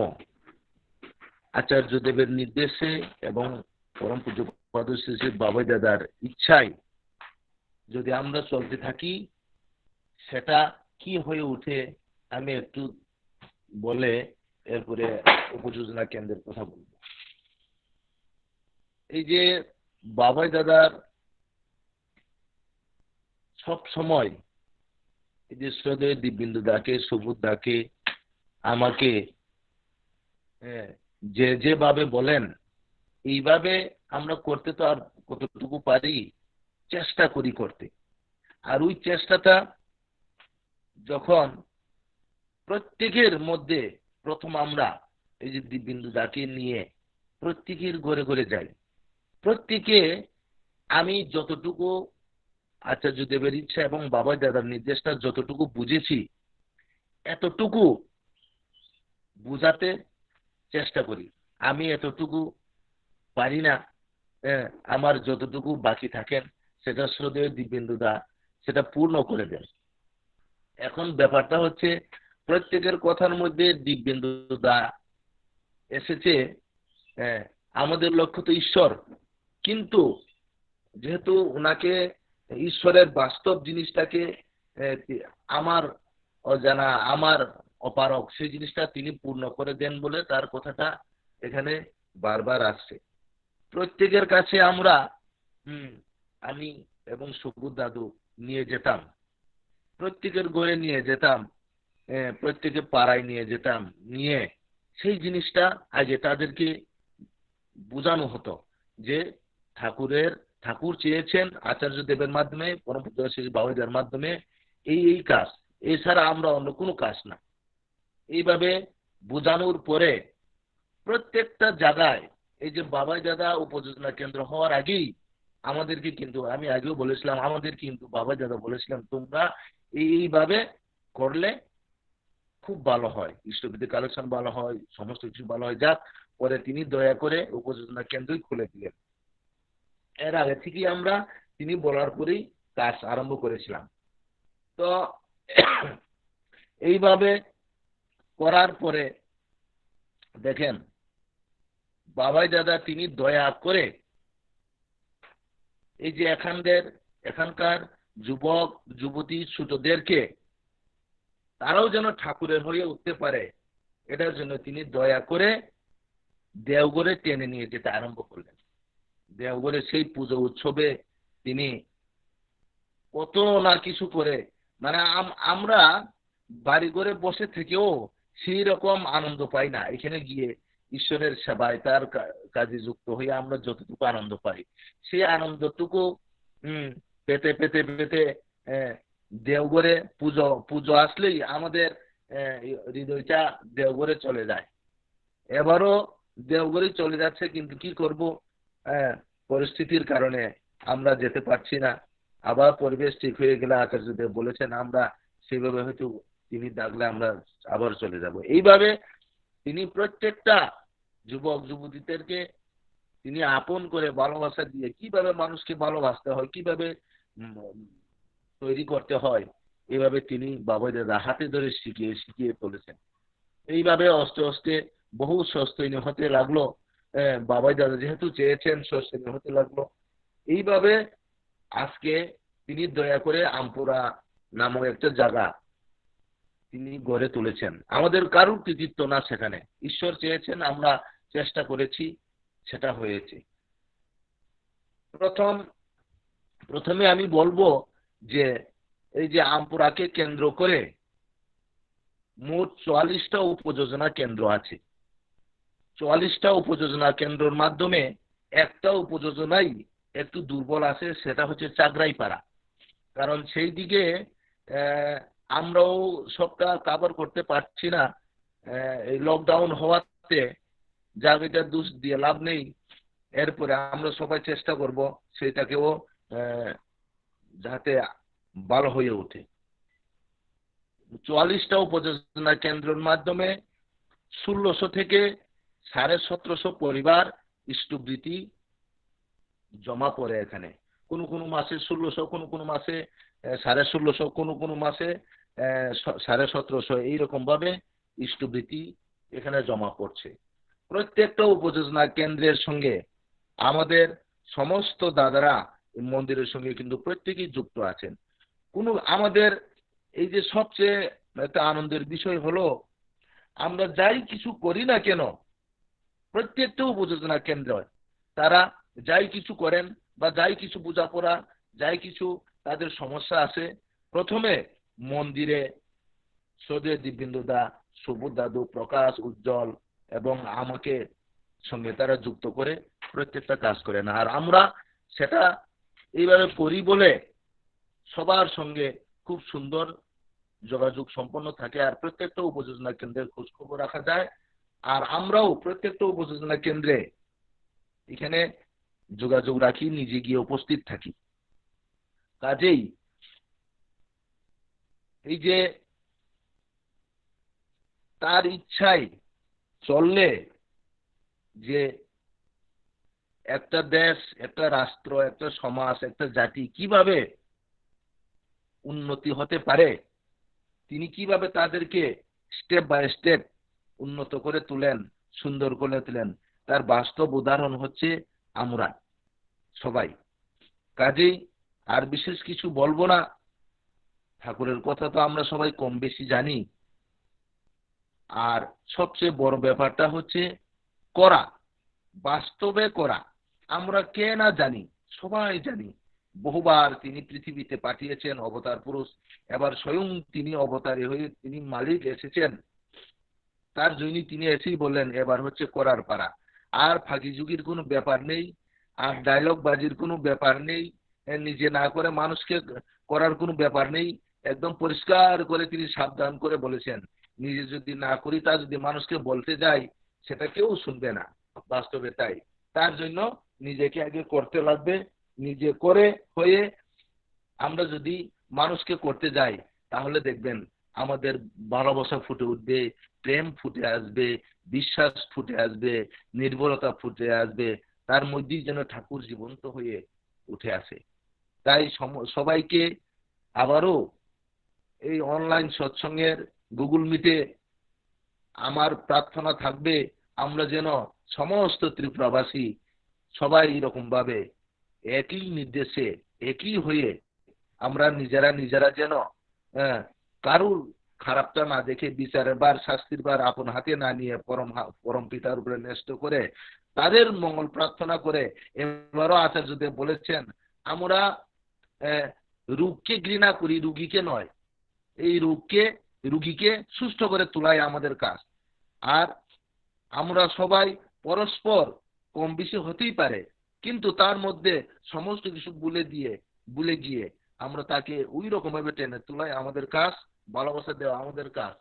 আচার্যদেবের নির্দেশে এবং পরম পূজ্যপাদ শ্রী শ্রী বাবাই দাদার ইচ্ছায় যদি আমরা চলতে থাকি, সেটা কি হয়ে উঠে আমি একটু বলে এরপরে উপযোজনা কেন্দ্রের কথা বলব। এই যে বাবাই দাদার সব সময় এই যে শ্রদ্ধেয় দিব্যেন্দু দাকে, সুবোধ দাকে, আমাকে যেভাবে বলেন এইভাবে আমরা করতে তো আর কতটুকু পারি, চেষ্টা করি করতে। আর ওই চেষ্টাটা যখন প্রত্যেকের মধ্যে প্রথম আমরা এই যে দিব্যেন্দু দাকে নিয়ে প্রত্যেকের ঘরে ঘরে যাই, প্রত্যেকে আমি যতটুকু আচার্যদেবের ইচ্ছা এবং বাবাই দাদার নির্দেশটা যতটুকু বুঝেছি এতটুকু বুঝাতে চেষ্টা করি। আমি এতটুকু পারি না, আমার যতটুকু বাকি থাকেন সেটা শ্রদ্ধেয় দিব্যেন্দু দা সেটা পূর্ণ করে দেন। এখন ব্যাপারটা হচ্ছে প্রত্যেকের কথার মধ্যে দিব্যেন্দু দা এসেছে, আমাদের লক্ষ্য তো ঈশ্বর, কিন্তু যেহেতু ওনাকে ঈশ্বরের বাস্তব জিনিসটাকে আমার অজানা, আমার অপারক, সেই জিনিসটা তিনি পূর্ণ করে দেন বলে তার কথাটা এখানে বারবার আসছে। প্রত্যেকের কাছে আমরা আমি এবং সুবোধ দাদু নিয়ে যেতাম, প্রত্যেকের ঘরে নিয়ে যেতাম, প্রত্যেকের পাড়ায় নিয়ে যেতাম, নিয়ে সেই জিনিসটা আগে তাদেরকে বোঝানো হতো যে ঠাকুর চেয়েছেন আচার্যদেবের মাধ্যমে, পরম পূজ্য শ্রী বাবাইদার মাধ্যমে এই কাজ, এছাড়া আমরা অন্য কোনো কাজ না। এইভাবে বোঝানোর পরে প্রত্যেকটা জায়গায় এই যে বাবাই দাদা উপযোজনা কেন্দ্র হওয়ার আগেই আমাদেরকে কিন্তু, আমি আগেও বলেছিলাম, আমাদের কিন্তু বাবাই দাদা বলেছিলাম তোমরা এইভাবে করলে খুব ভালো হয়, ইষ্টবিধি কালেকশন ভালো হয়, সমস্ত কিছু ভালো হয়। যাক, পরে তিনি দয়া করে উপযোজনা কেন্দ্রই খুলে দিলেন। এর আগে থেকেই আমরা তিনি বলার পরেই কাজ আরম্ভ করেছিলাম। তো এইভাবে করার পরে দেখেন বাবাই দাদা তিনি দয়া করে এই যে এখানকার যুবক যুবতী ছোটদেরকে তারাও যেন ঠাকুরের হয়ে উঠতে পারে, এটার জন্য তিনি দয়া করে দেওঘরে টেনে নিয়ে যেতে আরম্ভ করলেন। দেওঘরে সেই পুজো উৎসবে তিনি কত না কিছু করে, মানে আমরা বাড়ি ঘরে বসে থেকেও সেই রকম আনন্দ পাই না। এখানে গিয়ে ঈশ্বরের সেবায় তার কাজে যুক্ত হয়ে আমরা যতটুকু আনন্দ পাই, সেই আনন্দটুকু পেতে পেতে পেতে দেওঘরে পুজো আসলেই আমাদের হৃদয়টা দেওঘরে চলে যায়। এবারও দেওঘরে চলে যাচ্ছে, কিন্তু কি করব, পরিস্থিতির কারণে আমরা যেতে পারছি না। আবার পরিবেশ ঠিক হয়ে গেলে আচার্যদেব বলেছেন আমরা সেভাবে হয়তো তিনি ডাকলে আমরা আবার চলে যাব। এইভাবে তিনি প্রত্যেকটা যুবক যুবতীদেরকে তিনি আপন করে ভালোবাসা দিয়ে কিভাবে মানুষকে ভালোবাসতে হয়, কিভাবে তৈরি করতে হয়, এইভাবে তিনি বাবাই দাদা হাতে ধরে শিখিয়ে তুলেছেন। এইভাবে আস্তে আস্তে বহু সস্তীর্ণ হতে লাগলো। বাবাই দাদা যেহেতু চেয়েছেন সস্তীর্ণ হতে লাগলো। এইভাবে আজকে তিনি দয়া করে আমপুরা নামক একটা জায়গা তিনি গড়ে তুলেছেন। আমাদের কারুর কৃতিত্ব না সেখানে, ঈশ্বর চেয়েছেন, আমরা চেষ্টা করেছি, সেটা হয়েছে। প্রথমে আমি বলবো যে এই যে আমপুরাকে কেন্দ্র করে মোট 44টা উপযোজনা কেন্দ্র আছে। 44টা উপযোজনা কেন্দ্রের মাধ্যমে একটা উপযোজনাই একটু দুর্বল আছে, সেটা হচ্ছে চাকরাইপাড়া। কারণ সেই দিকে আমরাও সবটা কভার করতে পারছি না। এই লকডাউন হওয়াতে জায়গাটা দোষ দিয়ে লাভ নেই। এরপরে আমরা সবাই চেষ্টা করব সেটাকেও যাতে ভালো হয়ে ওঠে। 44টা উপযোজনা কেন্দ্রের মাধ্যমে 1600 থেকে 1750 পরিবার ইষ্টবৃত্তি জমা পড়ে এখানে। কোন মাসে 1600, কোন মাসে 1650, কোন মাসে 1750, এইরকম ভাবে ইষ্টবৃত্তি এখানে জমা পড়ছে। প্রত্যেকটা উপযোজনা কেন্দ্রের সঙ্গে আমাদের সমস্ত দাদারা মন্দিরের সঙ্গে কিন্তু প্রত্যেকেই যুক্ত আছেন। আমাদের এই যে সবচেয়ে একটা আনন্দের বিষয় হলো, আমরা যাই কিছু করি না কেন প্রত্যেকটা উপযোজনা কেন্দ্র তারা যাই কিছু করেন বা যাই কিছু বোঝাপড়া, যাই কিছু তাদের সমস্যা আছে, প্রথমে মন্দিরে সদয় দিব্যেন্দু দা, সুবোধ দাদু, প্রকাশ, উজ্জ্বল এবং আমাকে সঙ্গে তারা যুক্ত করে প্রত্যেকটা কাজ করেন। আর আমরা সেটা এইভাবে করি বলে সবার সঙ্গে খুব সুন্দর যোগাযোগ সম্পন্ন থাকে। আর প্রত্যেকটা উপযোজনা কেন্দ্রের খোঁজ খবর রাখা যায়। আর আমরাও প্রত্যেকটা উপযোজনা কেন্দ্রে এখানে যোগাযোগ রাখি, নিজে গিয়ে উপস্থিত থাকি। কাজেই এই যে তার ইচ্ছায় চললে যে একটা দেশ, একটা রাষ্ট্র, একটা সমাজ, একটা জাতি কিভাবে উন্নতি হতে পারে, তিনি কিভাবে তাদেরকে স্টেপ বাই স্টেপ উন্নত করে তুলেন, সুন্দর করে তুলেন, তার বাস্তব উদাহরণ হচ্ছে আমরা সবাই। কাজেই আর বিশেষ কিছু বলবো না। ঠাকুরের কথা তো আমরা সবাই কম বেশি জানি। আর সবচেয়ে বড় ব্যাপারটা হচ্ছে করা, বাস্তবে করা। আমরা কে না জানি, সবাই জানি বহুবার তিনি পৃথিবীতে পাঠিয়েছেন অবতার পুরুষ। এবার স্বয়ং তিনি অবতারে হয়ে তিনি মালিক এসেছেন, তার জন্য তিনি এসেই বললেন এবার হচ্ছে করার পারা। আর ফাঁকি ঝুঁকির কোনো ব্যাপার নেই, আর ডায়লগ বাজির কোনো ব্যাপার নেই, নিজে না করে মানুষকে করার কোনো ব্যাপার নেই। একদম পরিষ্কার করে তিনি সাবধান করে বলেছেন, নিজে যদি না করি তা যদি মানুষকে বলতে যাই সেটা কেউ শুনবে না। বাস্তবে তাই। তার জন্য নিজেকে আগে করতে লাগবে। নিজে করে হয়ে আমরা যদি মানুষকে করতে যাই তাহলে দেখবেন আমাদের ভালোবাসা ফুটে উঠবে, প্রেম ফুটে আসবে, বিশ্বাস ফুটে আসবে, নির্ভরতা ফুটে আসবে। তার মধ্যেই যেন ঠাকুর জীবন্ত হয়ে উঠে আসে। তাই সবাইকে আবারও এই অনলাইন সৎসঙ্গের গুগল মিটে আমার প্রার্থনা থাকবে, আমরা যেন সমস্ত ত্রিপুরাবাসী সবাই এরকম ভাবে একই নির্দেশে একই হয়ে আমরা নিজেরা যেন কারুর খারাপটা না দেখে বিচারের বার, শাস্তির বার আপন হাতে না নিয়ে পরম পিতার উপরে ন্যস্ত করে তাদের মঙ্গল প্রার্থনা করে। এবারও আচার্যদেব বলেছেন আমরা রোগকে ঘৃণা করি, রুগীকে নয়। এই রুগীকে সুস্থ করে তোলাই আমাদের কাজ। আর আমরা সবাই পরস্পর কম বেশি হতেই পারে, কিন্তু তার মধ্যে সমস্ত কিছু ভুলে গিয়ে আমরা তাকে ওই রকম ভাবে টেনে তোলাই আমাদের কাজ, ভালোবাসা দেওয়া আমাদের কাজ।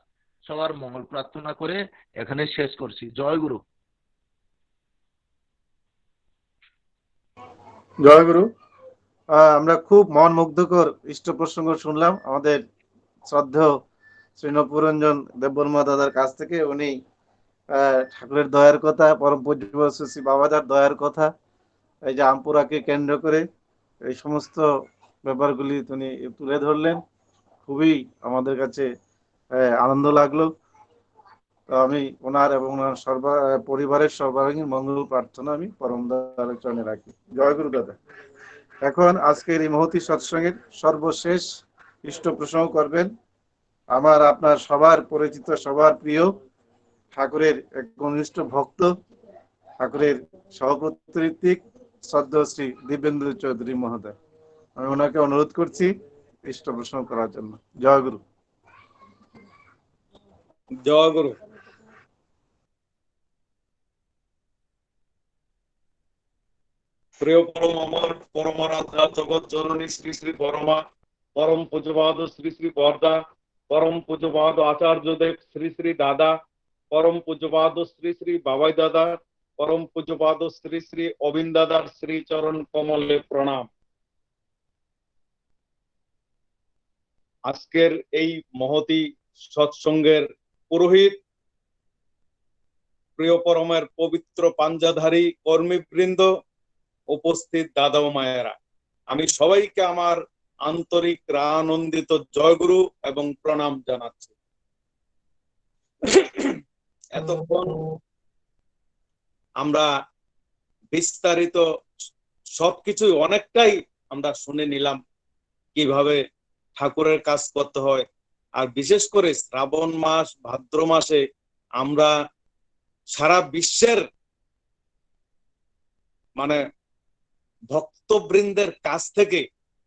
সবার মঙ্গল প্রার্থনা করে এখানে শেষ করছি। জয় গুরু। জয় গুরু। আমরা খুব মন মুগ্ধকর ইষ্ট প্রসঙ্গ শুনলাম আমাদের শ্রদ্ধেয় শ্রী নবপুরঞ্জন দেববর্মা দাদার কাছ থেকে। উনি ঠাকুরের দয়ার কথা, পরম পূজ্য শ্রী বাবাজার দয়ার কথা, এই যে আমপুরাকে কেন্দ্র করে এই সমস্ত ব্যাপারগুলি তিনি তুলে ধরলেন। খুবই আমাদের কাছে আনন্দ লাগলো। তো আমি ওনার এবং ওনার পরিবারের সর্বাঙ্গীন মঙ্গল প্রার্থনা আমি পরম দয়ার চরণে রাখি। জয় গুরু দাদা। এখন আজকের এই মহতী সৎসঙ্গের সর্বশেষ ইষ্ট প্রসঙ্গ করবেন আমার আপনার সবার পরিচিত, সবার প্রিয় ঠাকুরের এক ঘনিষ্ঠ ভক্ত, ঠাকুরের সহপত্রিক শ্রদ্ধেয় শ্রী দিব্যেন্দু চৌধুরী মহোদয়। আমি ওনাকে অনুরোধ করছি ইষ্ট প্রসঙ্গ করার জন্য। জয় গুরু। জয় গুরু। প্রিয় পরম আমার পরমারাধ্যা জগৎ জননী শ্রী শ্রী পরম পূজ্যপাদ শ্রী শ্রী বরদা, পরম পূজ্যপাদ আচার্যদেব শ্রী শ্রী দাদা, পরম পূজ্যপাদ শ্রী শ্রী বাবাই দাদা, পরম পূজ্যপাদ শ্রী শ্রী অবিন দাদার শ্রী চরণ কমলে প্রণাম। আজকের এই মহতী সৎসঙ্গের পুরোহিত, প্রিয় পরমের পবিত্র পাঞ্জাধারী কর্মীবৃন্দ, উপস্থিত দাদা ও মায়েরা, আমি সবাইকে আমার আন্তরিক আনন্দিত জয়গুরু এবং প্রণাম জানাচ্ছি। এতক্ষণ আমরা বিস্তারিত সবকিছু অনেকটাই আমরা শুনে নিলাম, কিভাবে ঠাকুরের কাজ করতে হয়। আর বিশেষ করে শ্রাবণ মাস, ভাদ্র মাসে আমরা সারা বিশ্বের মানে ভক্তবৃন্দের কাছ থেকে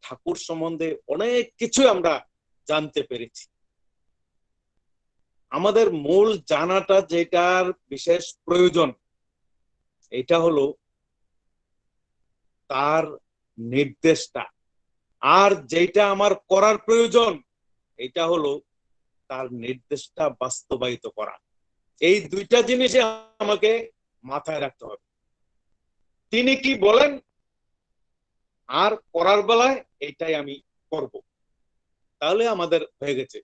ঠাকুর সম্বন্ধে অনেক কিছু আমরা জানতে পেরেছি। আমাদের মূল জানাটা যেটার বিশেষ প্রয়োজন, এটা হলো তার নির্দেশটা। আর যেটা আমার করার প্রয়োজন, এটা হলো তার নির্দেশটা বাস্তবায়িত করা। এই দুইটা জিনিসে আমাকে মাথায় রাখতে হবে। তিনি কি বলেন আর করার বেলায় এটাই আমি করব, তাহলে আমাদের হয়ে গেছে।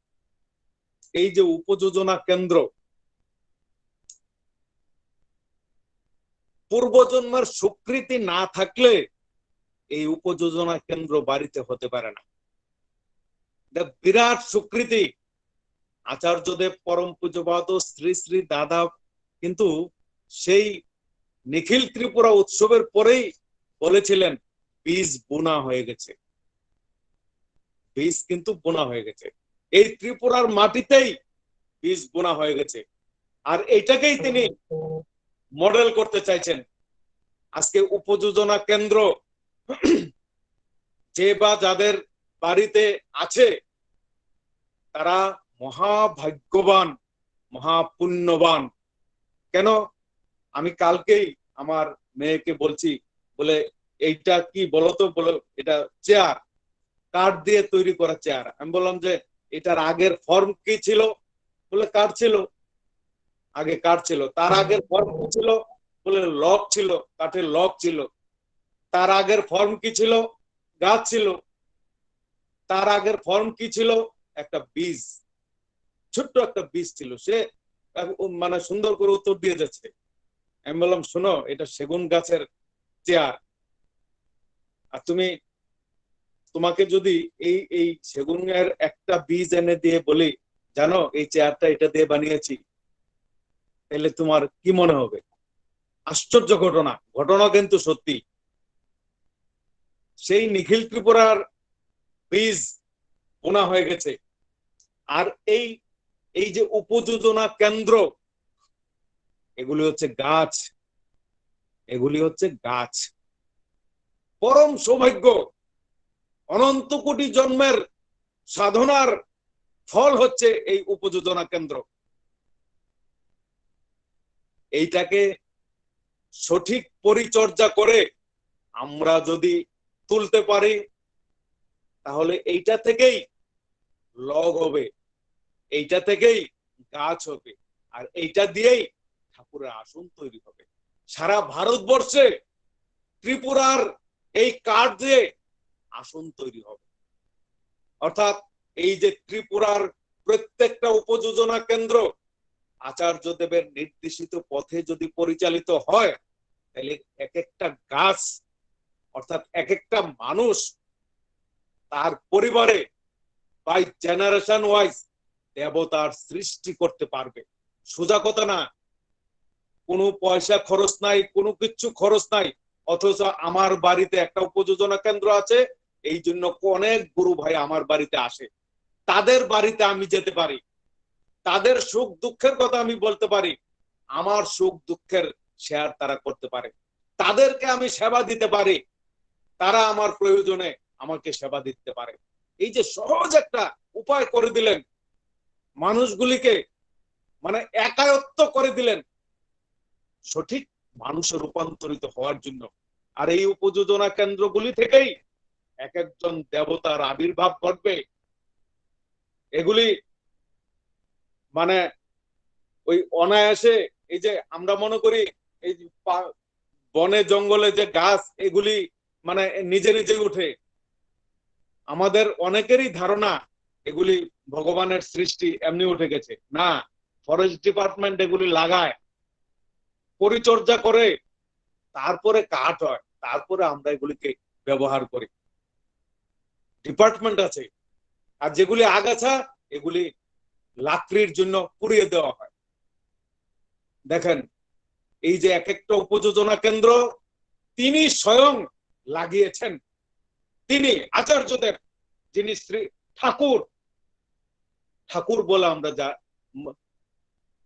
এই যে উপযোজনা কেন্দ্র, পূর্বজন্মের স্বীকৃতি না থাকলে এই উপযোজনা কেন্দ্র বাড়িতে হতে পারে না। বিরাট স্বীকৃতি। আচার্যদেব পরম পূজ্যপাদ শ্রী শ্রী দাদা কিন্তু সেই নিখিল ত্রিপুরা উৎসবের পরেই বলেছিলেন বীজ বোনা হয়ে গেছে, বীজ কিন্তু বোনা হয়ে গেছে। এই ত্রিপুরার মাটিতেই বীজ বোনা হয়ে গেছে। আর এটাকেই তিনি মডেল করতে চাইছেন। আজকে উপযোজনা কেন্দ্র যে বা যাদের বাড়িতে আছে, তারা মহাভাগ্যবান, মহাপুণ্যবান। কেন? আমি কালকেই আমার মেয়েকে বলছি, বলে এইটা কি বলতো, বলে এটা চেয়ার, কাঠ দিয়ে তৈরি করা চেয়ার। আমি বললাম যে এটার আগের ফর্ম কি ছিল? বলে কাঠ ছিল, আগে কাঠ ছিল। তার আগের ফর্ম কি ছিল? বলে লক ছিল, কাঠের লক ছিল। তার আগের ফর্ম কি ছিল? গাছ ছিল। তার আগের ফর্ম কি ছিল? একটা বীজ, ছোট্ট একটা বীজ ছিল। সে মানে সুন্দর করে উত্তর দিয়ে যাচ্ছে। আমি বললাম শোনো, এটা সেগুন গাছের চেয়ার। আর তোমাকে যদি এই সেগুনের একটা বীজ এনে দিয়ে বলি, জানো এই চেয়ারটা এটা দিয়ে বানিয়েছি, তাহলে তোমার কি মনে হবে? আশ্চর্য ঘটনা, ঘটনা কিন্তু সত্যি। সেই নিখিল ত্রিপুরার বীজ বোনা হয়ে গেছে। আর এই যে উপযোজনা কেন্দ্র, এগুলি হচ্ছে গাছ, এগুলি হচ্ছে গাছ। পরম সৌভাগ্য, অনন্ত কোটি জন্মের সাধনার ফল হচ্ছে এই উপযোজনা কেন্দ্র। এইটাকে সঠিক পরিচর্যা করে আমরা যদি তুলতে পারি, তাহলে এইটা থেকেই লগ হবে, এইটা থেকেই গাছ হবে, আর এইটা দিয়েই ঠাকুরের আসন তৈরি হবে। সারা ভারতবর্ষে ত্রিপুরার এই কাঠ দিয়ে আসন তৈরি হবে। অর্থাৎ এই যে ত্রিপুরার প্রত্যেকটা উপযোজনা কেন্দ্র আচার্যদেবের নির্দেশিত পথে যদি পরিচালিত হয়, তাহলে এক একটা গাছ অর্থাৎ এক একটা মানুষ তার পরিবারে বাই জেনারেশন ওয়াইজ দেবতার সৃষ্টি করতে পারবে। সোজা কথা না, কোনো পয়সা খরচ নাই, কোনো কিছু খরচ নাই, অথচ আমার বাড়িতে একটা উপযোজনা কেন্দ্র আছে, এই জন্য অনেক গুরু ভাই আমার বাড়িতে আসে, তাদের বাড়িতে আমি যেতে পারি, তাদের সুখ দুঃখের কথা আমি বলতে পারি, আমার সুখ দুঃখের শেয়ার তারা করতে পারে, তাদেরকে আমি সেবা দিতে পারি, তারা আমার প্রয়োজনে আমাকে সেবা দিতে পারে। এই যে সহজ একটা উপায় করে দিলেন, মানুষগুলিকে মানে একায়ত্ত করে দিলেন সঠিক মানুষে রূপান্তরিত হওয়ার জন্য। আর এই উপযোজনা কেন্দ্রগুলি থেকেই এক একজন দেবতার আবির্ভাব ঘটবে। এগুলি মানে ওই অনায়াসে, এই যে আমরা মনে করি এই বনে জঙ্গলে যে গাছ এগুলি মানে নিজে নিজে উঠে, আমাদের অনেকেরই ধারণা এগুলি ভগবানের সৃষ্টি এমনি উঠে গেছে। না, ফরেস্ট ডিপার্টমেন্ট এগুলি লাগায়, পরিচর্যা করে, তারপরে কাট হয়, তারপরে আমরা এগুলিকে ব্যবহার করি। ডিপার্টমেন্ট আছে। আর যেগুলি আগাছা এগুলি লাকড়ির জন্য পুড়িয়ে দেওয়া হয়। দেখেন, এই যে এক একটা উপযোজনা কেন্দ্র তিনি স্বয়ং লাগিয়েছেন, তিনি আচার্যদেব, যিনি শ্রী ঠাকুর, ঠাকুর বলে আমরা যা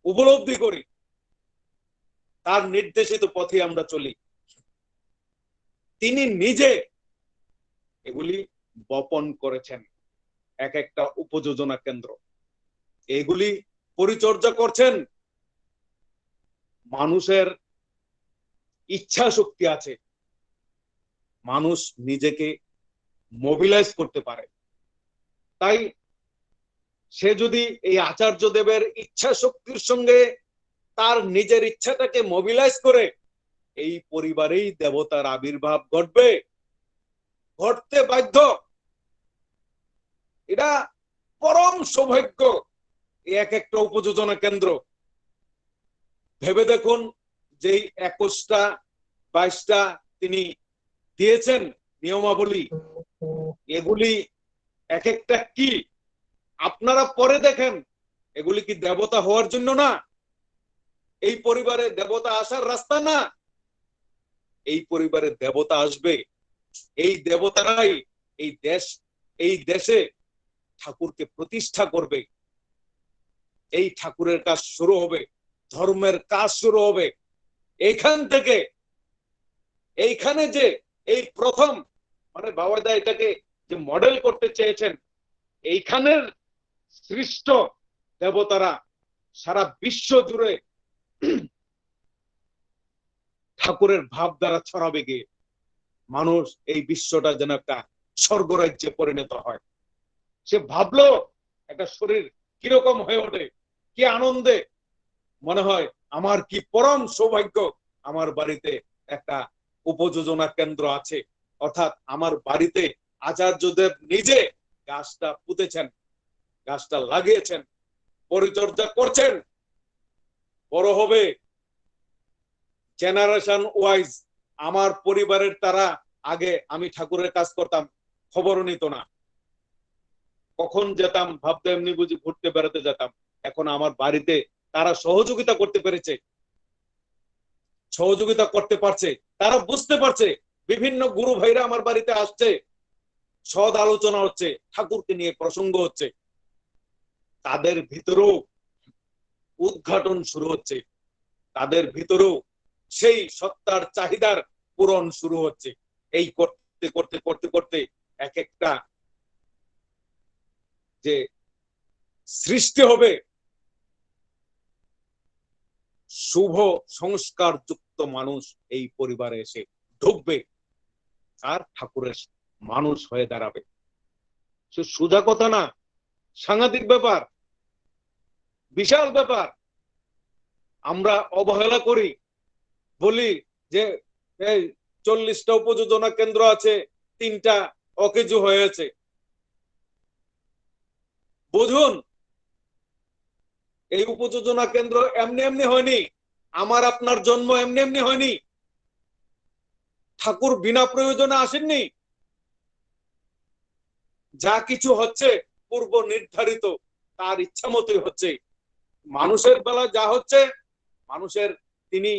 উপলব্ধি করি, তার নির্দেশিত পথে আমরা চলি। তিনি নিজে এগুলি বপন করেছেন, এক একটা উপযোজনা কেন্দ্র, এগুলি পরিচর্যা করছেন। মানুষের ইচ্ছা শক্তি আছে, মানুষ নিজেকে মোবিলাইজ করতে পারে। তাই সে যদি এই আচার্যদেবের ইচ্ছা শক্তির সঙ্গে তার নিজের ইচ্ছাটাকে মোবিলাইজ করে, এই পরিবারেই দেবতার আবির্ভাব ঘটবে, ঘটতে বাধ্য। এটা পরম সৌভাগ্য এক একটা উপযোজনা কেন্দ্র। ভেবে দেখুন, যেই 21টা 22টা তিনি দিয়েছেন নিয়মাবলী, এগুলি এক একটা কি আপনারা পরে দেখেন, এগুলি কি দেবতা হওয়ার জন্য না? এই পরিবারে দেবতা আসার রাস্তা না, এই পরিবারে দেবতা আসবে। এই দেবতারাই এই দেশে ঠাকুরকে প্রতিষ্ঠা করবে। এই ঠাকুরের কাজ শুরু হবে, ধর্মের কাজ শুরু হবে এইখান থেকে। এইখানে যে এই প্রথম মানে বাবাদা এটাকে যে মডেল করতে চেয়েছেন, এইখানের সৃষ্ট দেবতারা সারা বিশ্ব জুড়ে ঠাকুরের ভাব দ্বারা ছড়াবে গিয়ে মানুষ এই বিশ্বটা যেন একটা স্বর্গরাজ্যে পরিণত হয়। সে ভাবলো একটা শরীর কিরকম হয়ে ওঠে, কি আনন্দে মনে হয় আমার কি পরম সৌভাগ্য, আমার বাড়িতে একটা উপযোজনা কেন্দ্র আছে। অর্থাৎ আমার বাড়িতে আচার্যদেব নিজে গাছটা পুঁতেছেন, গাছটা লাগিয়েছেন, পরিচর্যা করছেন, বড় হবে জেনারেশন ওয়াইজ। আমার পরিবারের তারা আগে আমি ঠাকুরের কাজ করতাম, খবরও নিত না, কখন যেতাম ভাবতে এমনি বুঝি ঘুরতে বেড়াতে যেতাম। এখন আমার বাড়িতে তারা সহযোগিতা করতে পেরেছে, সহযোগিতা করতে পারছে, তারা বুঝতে পারছে। বিভিন্ন গুরু ভাইরা আমার বাড়িতে আসছে, সদ আলোচনা হচ্ছে, ঠাকুরকে নিয়ে প্রসঙ্গ হচ্ছে, তাদের ভিতরেও উদ্ঘাটন শুরু হচ্ছে, তাদের ভিতরেও সেই সত্তার চাহিদার পূরণ শুরু হচ্ছে। এই করতে করতে করতে করতে এক একটা যে সৃষ্টি হবে শুভ সংস্কার যুক্ত মানুষ এই পরিবারে এসে ঢুকবে, আর ঠাকুরের মানুষ হয়ে দাঁড়াবে। সে সোজা কথা না, সাংঘাতিক ব্যাপার, বিশাল ব্যাপার। আমরা অবহেলা করি, বলি যে এই 40টা উপযোজনা কেন্দ্র আছে, 3টা অকেজু হয়েছে। বুঝুন, এই উপযোজনা কেন্দ্র এমনি এমনি হয়নি, আমার আপনার জন্ম এমনি এমনি হয়নি, ঠাকুর বিনা প্রয়োজনে আসেননি। যা কিছু হচ্ছে পূর্ব নির্ধারিত, তার ইচ্ছা মতোই হচ্ছে। মানুষের বেলা যা হচ্ছে, মানুষের তিনি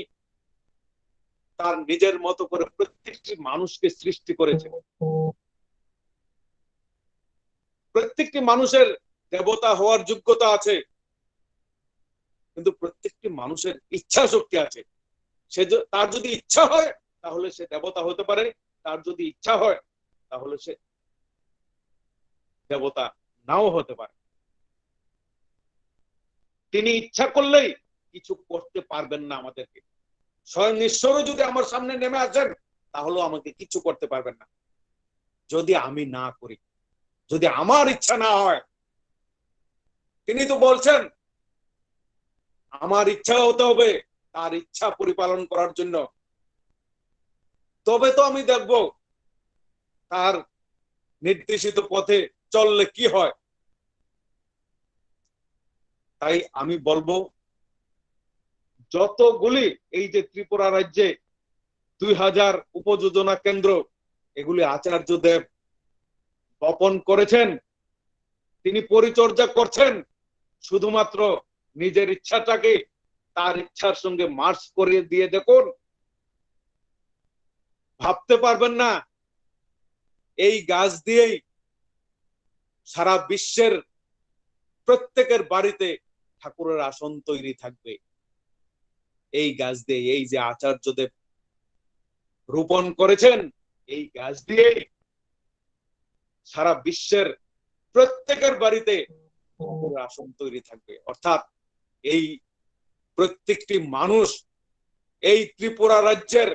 তার নিজের মতো করে প্রত্যেকটি মানুষকে সৃষ্টি করেছেন। প্রত্যেকটি মানুষের দেবতা হওয়ার যোগ্যতা আছে, কিন্তু প্রত্যেকটি মানুষের ইচ্ছা শক্তি আছে। তার যদি ইচ্ছা হয় তাহলে সে দেবতা হতে পারে, তার যদি ইচ্ছা হয় তাহলে সে দেবতা নাও হতে পারে। তিনি ইচ্ছা করলেই কিছু করতে পারবেন না আমাদেরকে। স্বয়ং ঈশ্বরও যদি আমার সামনে নেমে আসেন তাহলেও আমাকে কিছু করতে পারবেন না, যদি আমি না করি, যদি আমার ইচ্ছা না হয়। তিনি তো বলছেন আমার ইচ্ছা হতে হবে তার ইচ্ছা পরিপালন করার জন্য, তবে তো আমি দেখব তার নির্দেশিত পথে চললে কি হয়। তাই আমি বলবো, যতগুলি এই যে ত্রিপুরা রাজ্যে 2000 উপযোজনা কেন্দ্র, এগুলি আচার্য দেব বপন করেছেন, তিনি পরিচর্যা করছেন। শুধুমাত্র নিজের ইচ্ছাটাকে তার ইচ্ছার সঙ্গে মার্চ করে দিয়ে দেখুন, ভাবতে পারবেন না এই গাছ দিয়েই সারা বিশ্বের প্রত্যেকের বাড়িতে ঠাকুরের আসন তৈরি থাকবে। এই গাছ দিয়ে, এই যে আচার্যদেব রোপণ করেছেন, এই গাছ দিয়ে সারা বিশ্বের প্রত্যেকের বাড়িতে ঠাকুরের আসন তৈরি থাকবে। অর্থাৎ এই প্রত্যেকটি মানুষ, এই ত্রিপুরা রাজ্যের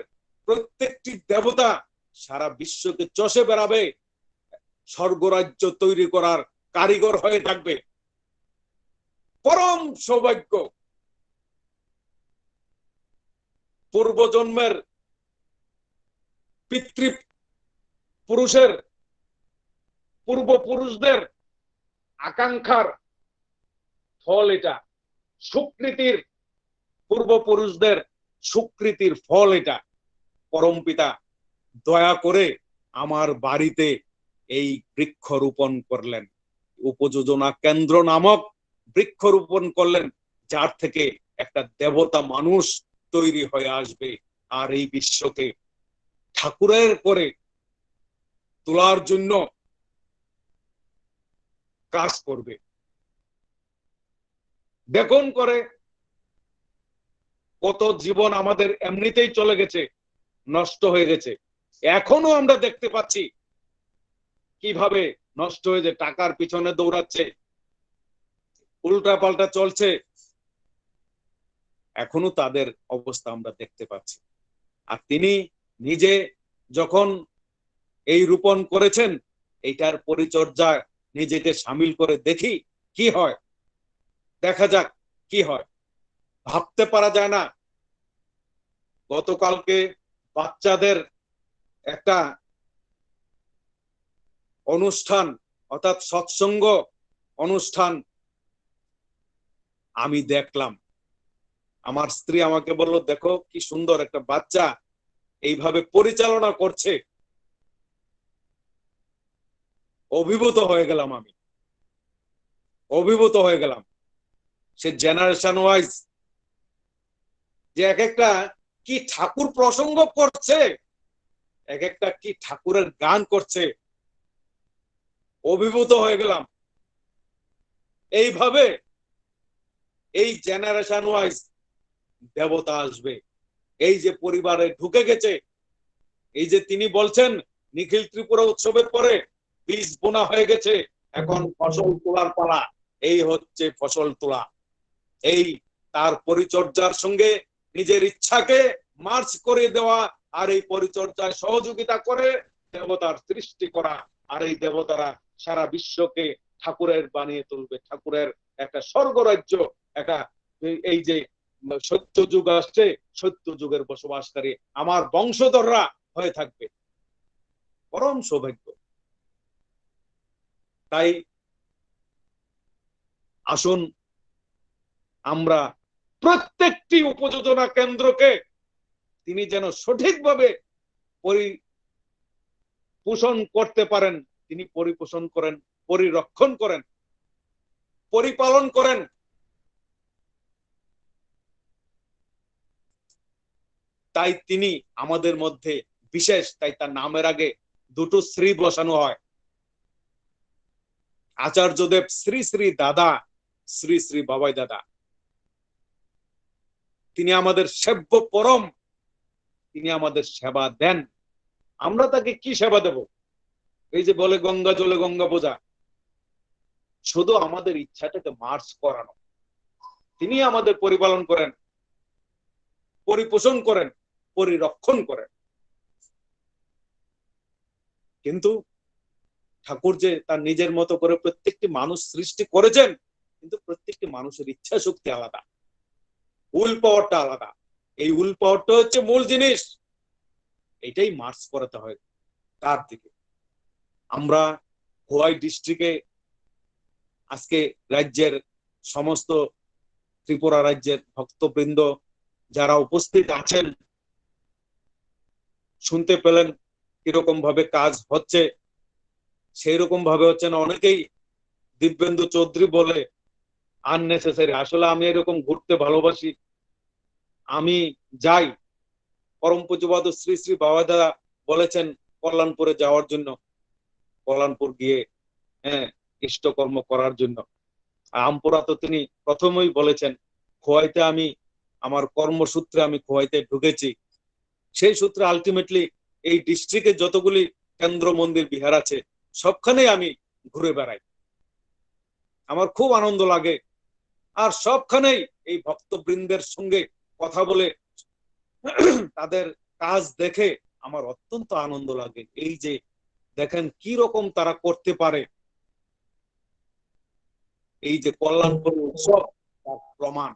প্রত্যেকটি দেবতা সারা বিশ্বকে চষে বেড়াবে, স্বর্গরাজ্য তৈরি করার কারিগর হয়ে থাকবে। পরম সৌভাগ্য। পূর্বজন্মের পিতৃপুরুষের, পূর্বপুরুষদের আকাঙ্ক্ষার ফল এটা, সুকৃতির, পূর্বপুরুষদের সুকৃতির ফল এটা। পরমপিতা দয়া করে আমার বাড়িতে এই বৃক্ষ রোপণ করলেন, উপযোজনা কেন্দ্র নামক বৃক্ষ রোপণ করলেন, যার থেকে একটা দেবতা মানুষ তৈরি হয়ে আসবে, আর এই বিশ্বকে ঠাকুরের করে তোলার জন্য কাজ করবে। দেখুন করে কত জীবন আমাদের এমনিতেই চলে গেছে, নষ্ট হয়ে গেছে। এখনো আমরা দেখতে পাচ্ছি কিভাবে নষ্ট হয়ে যায়, টাকার পিছনে দৌড়াচ্ছে, উল্টা পাল্টা চলছে। এখনো তাদের অবস্থা আমরা দেখতে পাচ্ছি। আর তিনি নিজে যখন এই রোপণ করেছেন, এইটার পরিচর্যা নিজেকে সামিল করে দেখি কি হয়, দেখা যাক কি হয়। ভাবতে পারা যায় না। গতকালকে বাচ্চাদের একটা অনুষ্ঠান, অর্থাৎ সৎসঙ্গ অনুষ্ঠান আমি দেখলাম। আমার স্ত্রী আমাকে বলল, দেখো কি সুন্দর একটা বাচ্চা এইভাবে পরিচালনা করছে। অভিভূত হয়ে গেলাম, আমি অভিভূত হয়ে গেলাম। সে জেনারেশন ওয়াইজ যে এক একটা কি ঠাকুর প্রসঙ্গ করছে, এক একটা কি ঠাকুরের গান করছে, অভিভূত হয়ে গেলাম। এইভাবে এই জেনারেশন ওয়াইজ দেবতা আসবে। এই যে পরিবারে ঢুকে গেছে, এই যে তিনি বলছেন নিখিল ত্রিপুরা উৎসবের পরে বীজ বোনা হয়ে গেছে, এখন ফসল তোলার পালা। এই হচ্ছে ফসল তোলা। এই তার পরিচর্যার সঙ্গে নিজের ইচ্ছাকে মার্চ করে দেওয়া, আর এই পরিচর্যায় সহযোগিতা করে দেবতার সৃষ্টি করা। আর এই দেবতারা সারা বিশ্বকে ঠাকুরের বানিয়ে তুলবে, ঠাকুরের একটা স্বর্গরাজ্য, একটা এই যে সত্য যুগ আসছে, সত্য যুগের বসবাসকারী আমার বংশধররা হয়ে থাকবে। পরম সৌভাগ্য। তাই আসুন আমরা প্রত্যেকটি উপযোজনা কেন্দ্রকে তিনি যেন সঠিকভাবে পরিপোষণ করতে পারেন, তিনি পরিপোষণ করেন, পরিরক্ষণ করেন, পরিপালন করেন। তাই তিনি আমাদের মধ্যে বিশেষ, তাই তার নামের আগে দুটো শ্রী বসানো হয়। আচার্যদেব শ্রী শ্রী দাদা, শ্রী শ্রী বাবাই দাদা, তিনি আমাদের সেব্য পরম, তিনি আমাদের সেবা দেন। আমরা তাকে কি সেবা দেব? এই যে বলে গঙ্গা জলে গঙ্গা বোঝা, শুধু আমাদের ইচ্ছাটাকে মার্চ করানো। তিনি আমাদের পরিপালন করেন, পরিপোষণ করেন, পরিরক্ষণ করেন। কিন্তু ঠাকুর যে তার নিজের মতো করে প্রত্যেকটি মানুষ সৃষ্টি করেছেন, কিন্তু প্রত্যেকটি মানুষের ইচ্ছা শক্তি আলাদা, উইল পাওয়ারটা আলাদা। এই উইল পাওয়ারটা হচ্ছে মূল জিনিস, এটাই মার্চ করাতে হয় তার দিকে। আমরা খোয়াই ডিস্ট্রিক্টে আজকে রাজ্যের সমস্ত ত্রিপুরা রাজ্যের ভক্তবৃন্দ যারা উপস্থিত আছেন, শুনতে পেলেন কিরকম ভাবে কাজ হচ্ছে। সেই রকম ভাবে হচ্ছে না। অনেকেই দিব্যেন্দু চৌধুরী বলে আননেসেসারি। আসলে আমি এরকম ঘুরতে ভালোবাসি, আমি যাই। পরম পূজ্যপাদ শ্রী শ্রী বাবা দাদা বলেছেন কল্যাণপুরে যাওয়ার জন্য, কল্যাণপুর গিয়ে ইষ্টকর্ম করার জন্য। আমপুরা তো তিনি প্রথমেই বলেছেন খোয়াইতে আমি আমার কর্মসূত্রে আমি খোয়াইতে ঢুকেছি। সেই সূত্রে আলটিমেটলি এই ডিস্ট্রিক্টে যতগুলি কেন্দ্র মন্দির বিহার আছে সবখানেই আমি ঘুরে বেড়াই, আমার খুব আনন্দ লাগে। আর সবখানেই এই ভক্তবৃন্দের সঙ্গে কথা বলে তাদের কাজ দেখে আমার অত্যন্ত আনন্দ লাগে। এই যে দেখেন কি রকম তারা করতে পারে, এই যে কল্যাণপুর উৎসব তার প্রমাণ।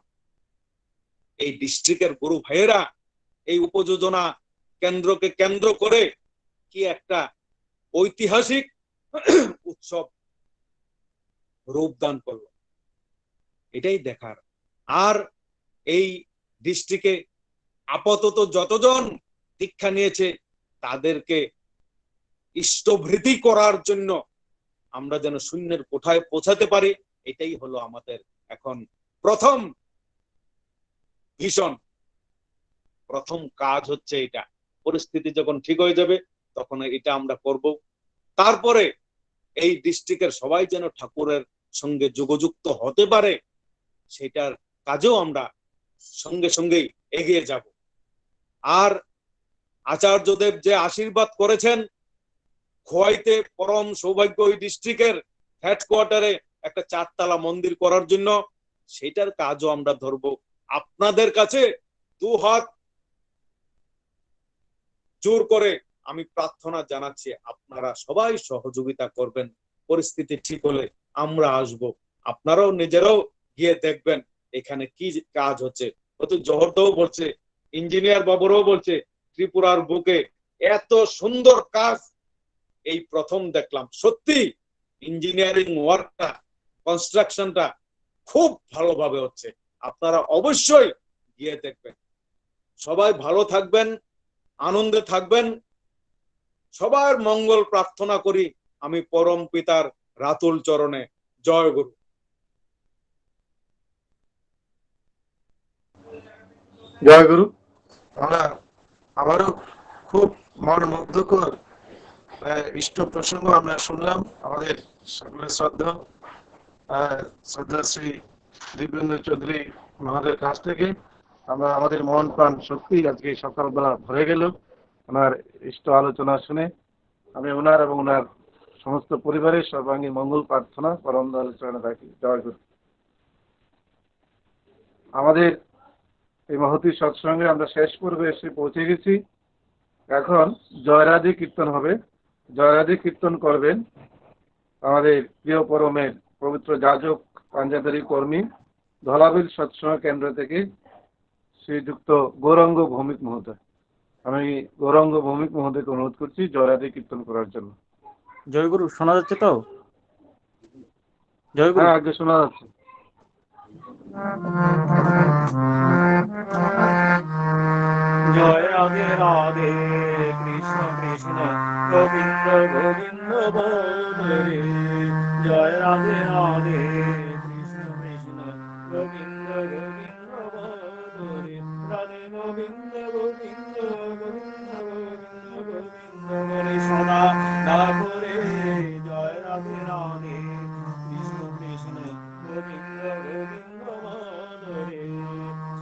এই ডিস্ট্রিক্টের গুরু ভাইয়েরা এই উপযোজনা কেন্দ্রকে কেন্দ্র করে কি একটা ঐতিহাসিক উৎসব রূপদান করলো, এটাই দেখার। আর এই ডিস্ট্রিক্টে আপাতত যতজন দীক্ষা নিয়েছে তাদেরকে ইষ্টভৃতি করার জন্য আমরা যেন শূন্যের কোঠায় পৌঁছাতে পারি, এটাই হলো আমাদের এখন প্রথম ভীষণ প্রথম কাজ হচ্ছে এটা। পরিস্থিতি যখন ঠিক হয়ে যাবে তখন এটা আমরা করব। তারপরে এই ডিস্ট্রিক্টের সবাই যেন ঠাকুরের সঙ্গে যোগযুক্ত হতে পারে, সেটার কাজেও আমরা সঙ্গে সঙ্গেই এগিয়ে যাব। আর আচার্যদেব যে আশীর্বাদ করেছেন খোয়াইতে পরম সৌভাগ্য ওই ডিস্ট্রিক্টের হেডকোয়ার্টারে একটা 4তলা মন্দির করার জন্য, সেটার কাজও আমরা ধরব। আপনাদের কাছে দুহাত জোর করে আমি প্রার্থনা জানাচ্ছি, আপনারা সবাই সহযোগিতা করবেন। পরিস্থিতি ঠিক হলে আমরা আসব, আপনারাও নিজেরাও গিয়ে দেখবেন এখানে কি কাজ হচ্ছে। হয়তো জহরদাও বলছে, ইঞ্জিনিয়ার বাবুরাও বলছে ত্রিপুরার বুকে এত সুন্দর কাজ এই প্রথম দেখলাম। সত্যি ইঞ্জিনিয়ারিং ওয়ার্কটা, কনস্ট্রাকশনটা খুব ভালোভাবে হচ্ছে। আপনারা অবশ্যই গিয়ে দেখবেন। সবাই ভালো থাকবেন, আনন্দে থাকবেন। সবার মঙ্গল প্রার্থনা করি আমি পরম পিতার রাতুল চরণে। জয় গুরু। জয় গুরু। আমরা আবারও খুব মন মুগ্ধকর ইষ্ট প্রসঙ্গ আমরা শুনলাম আমাদের সকলের শ্রদ্ধা শ্রী দিব্যেন্দু চৌধুরী মহাদের কাছ থেকে। আমরা আমাদের মন প্রাণ সত্যি আজকে সকালবেলা ভরে গেল ওনার ইষ্ট আলোচনা শুনে। আমি ওনার এবং ওনার সমস্ত পরিবারের সর্বাঙ্গীন মঙ্গল প্রার্থনা পরম আলোচনা রাখি। জয় গুরু। আমাদের এই মহতী সৎসঙ্গে আমরা শেষ পর্বে এসে পৌঁছে গেছি। এখন জয়রাধি কীর্তন হবে। জয়রাধি কীর্তন করবেন আমাদের প্রিয় পরমের পবিত্র যাজক পাঞ্জাদারি কর্মী ধলাবিল সৎসঙ্গ কেন্দ্র থেকে শ্রীযুক্ত গৌরাঙ্গ ভৌমিক মহোদয়। আমি গৌরাঙ্গ ভৌমিক মহোদয়কে অনুরোধ করছি জয়রাধি কীর্তন করার জন্য। জয়গুরু শোনা যাচ্ছে তো? জয়গুরু, হ্যাঁ আগে শোনা যাচ্ছে। জয় রাধে রাধে কৃষ্ণ কৃষ্ণ গোবিন্দ গোবিন্দ বলে জয় রাধে রাধে কৃষ্ণ কৃষ্ণ গোবিন্দ গোবিন্দ বলে রাধে গোবিন্দ গোবিন্দ গোবিন্দ গোবিন্দ গোবিন্দ বলে সদা না করে জয় রাধে রাধে কৃষ্ণ কৃষ্ণ গোবিন্দ গোবিন্দ বলে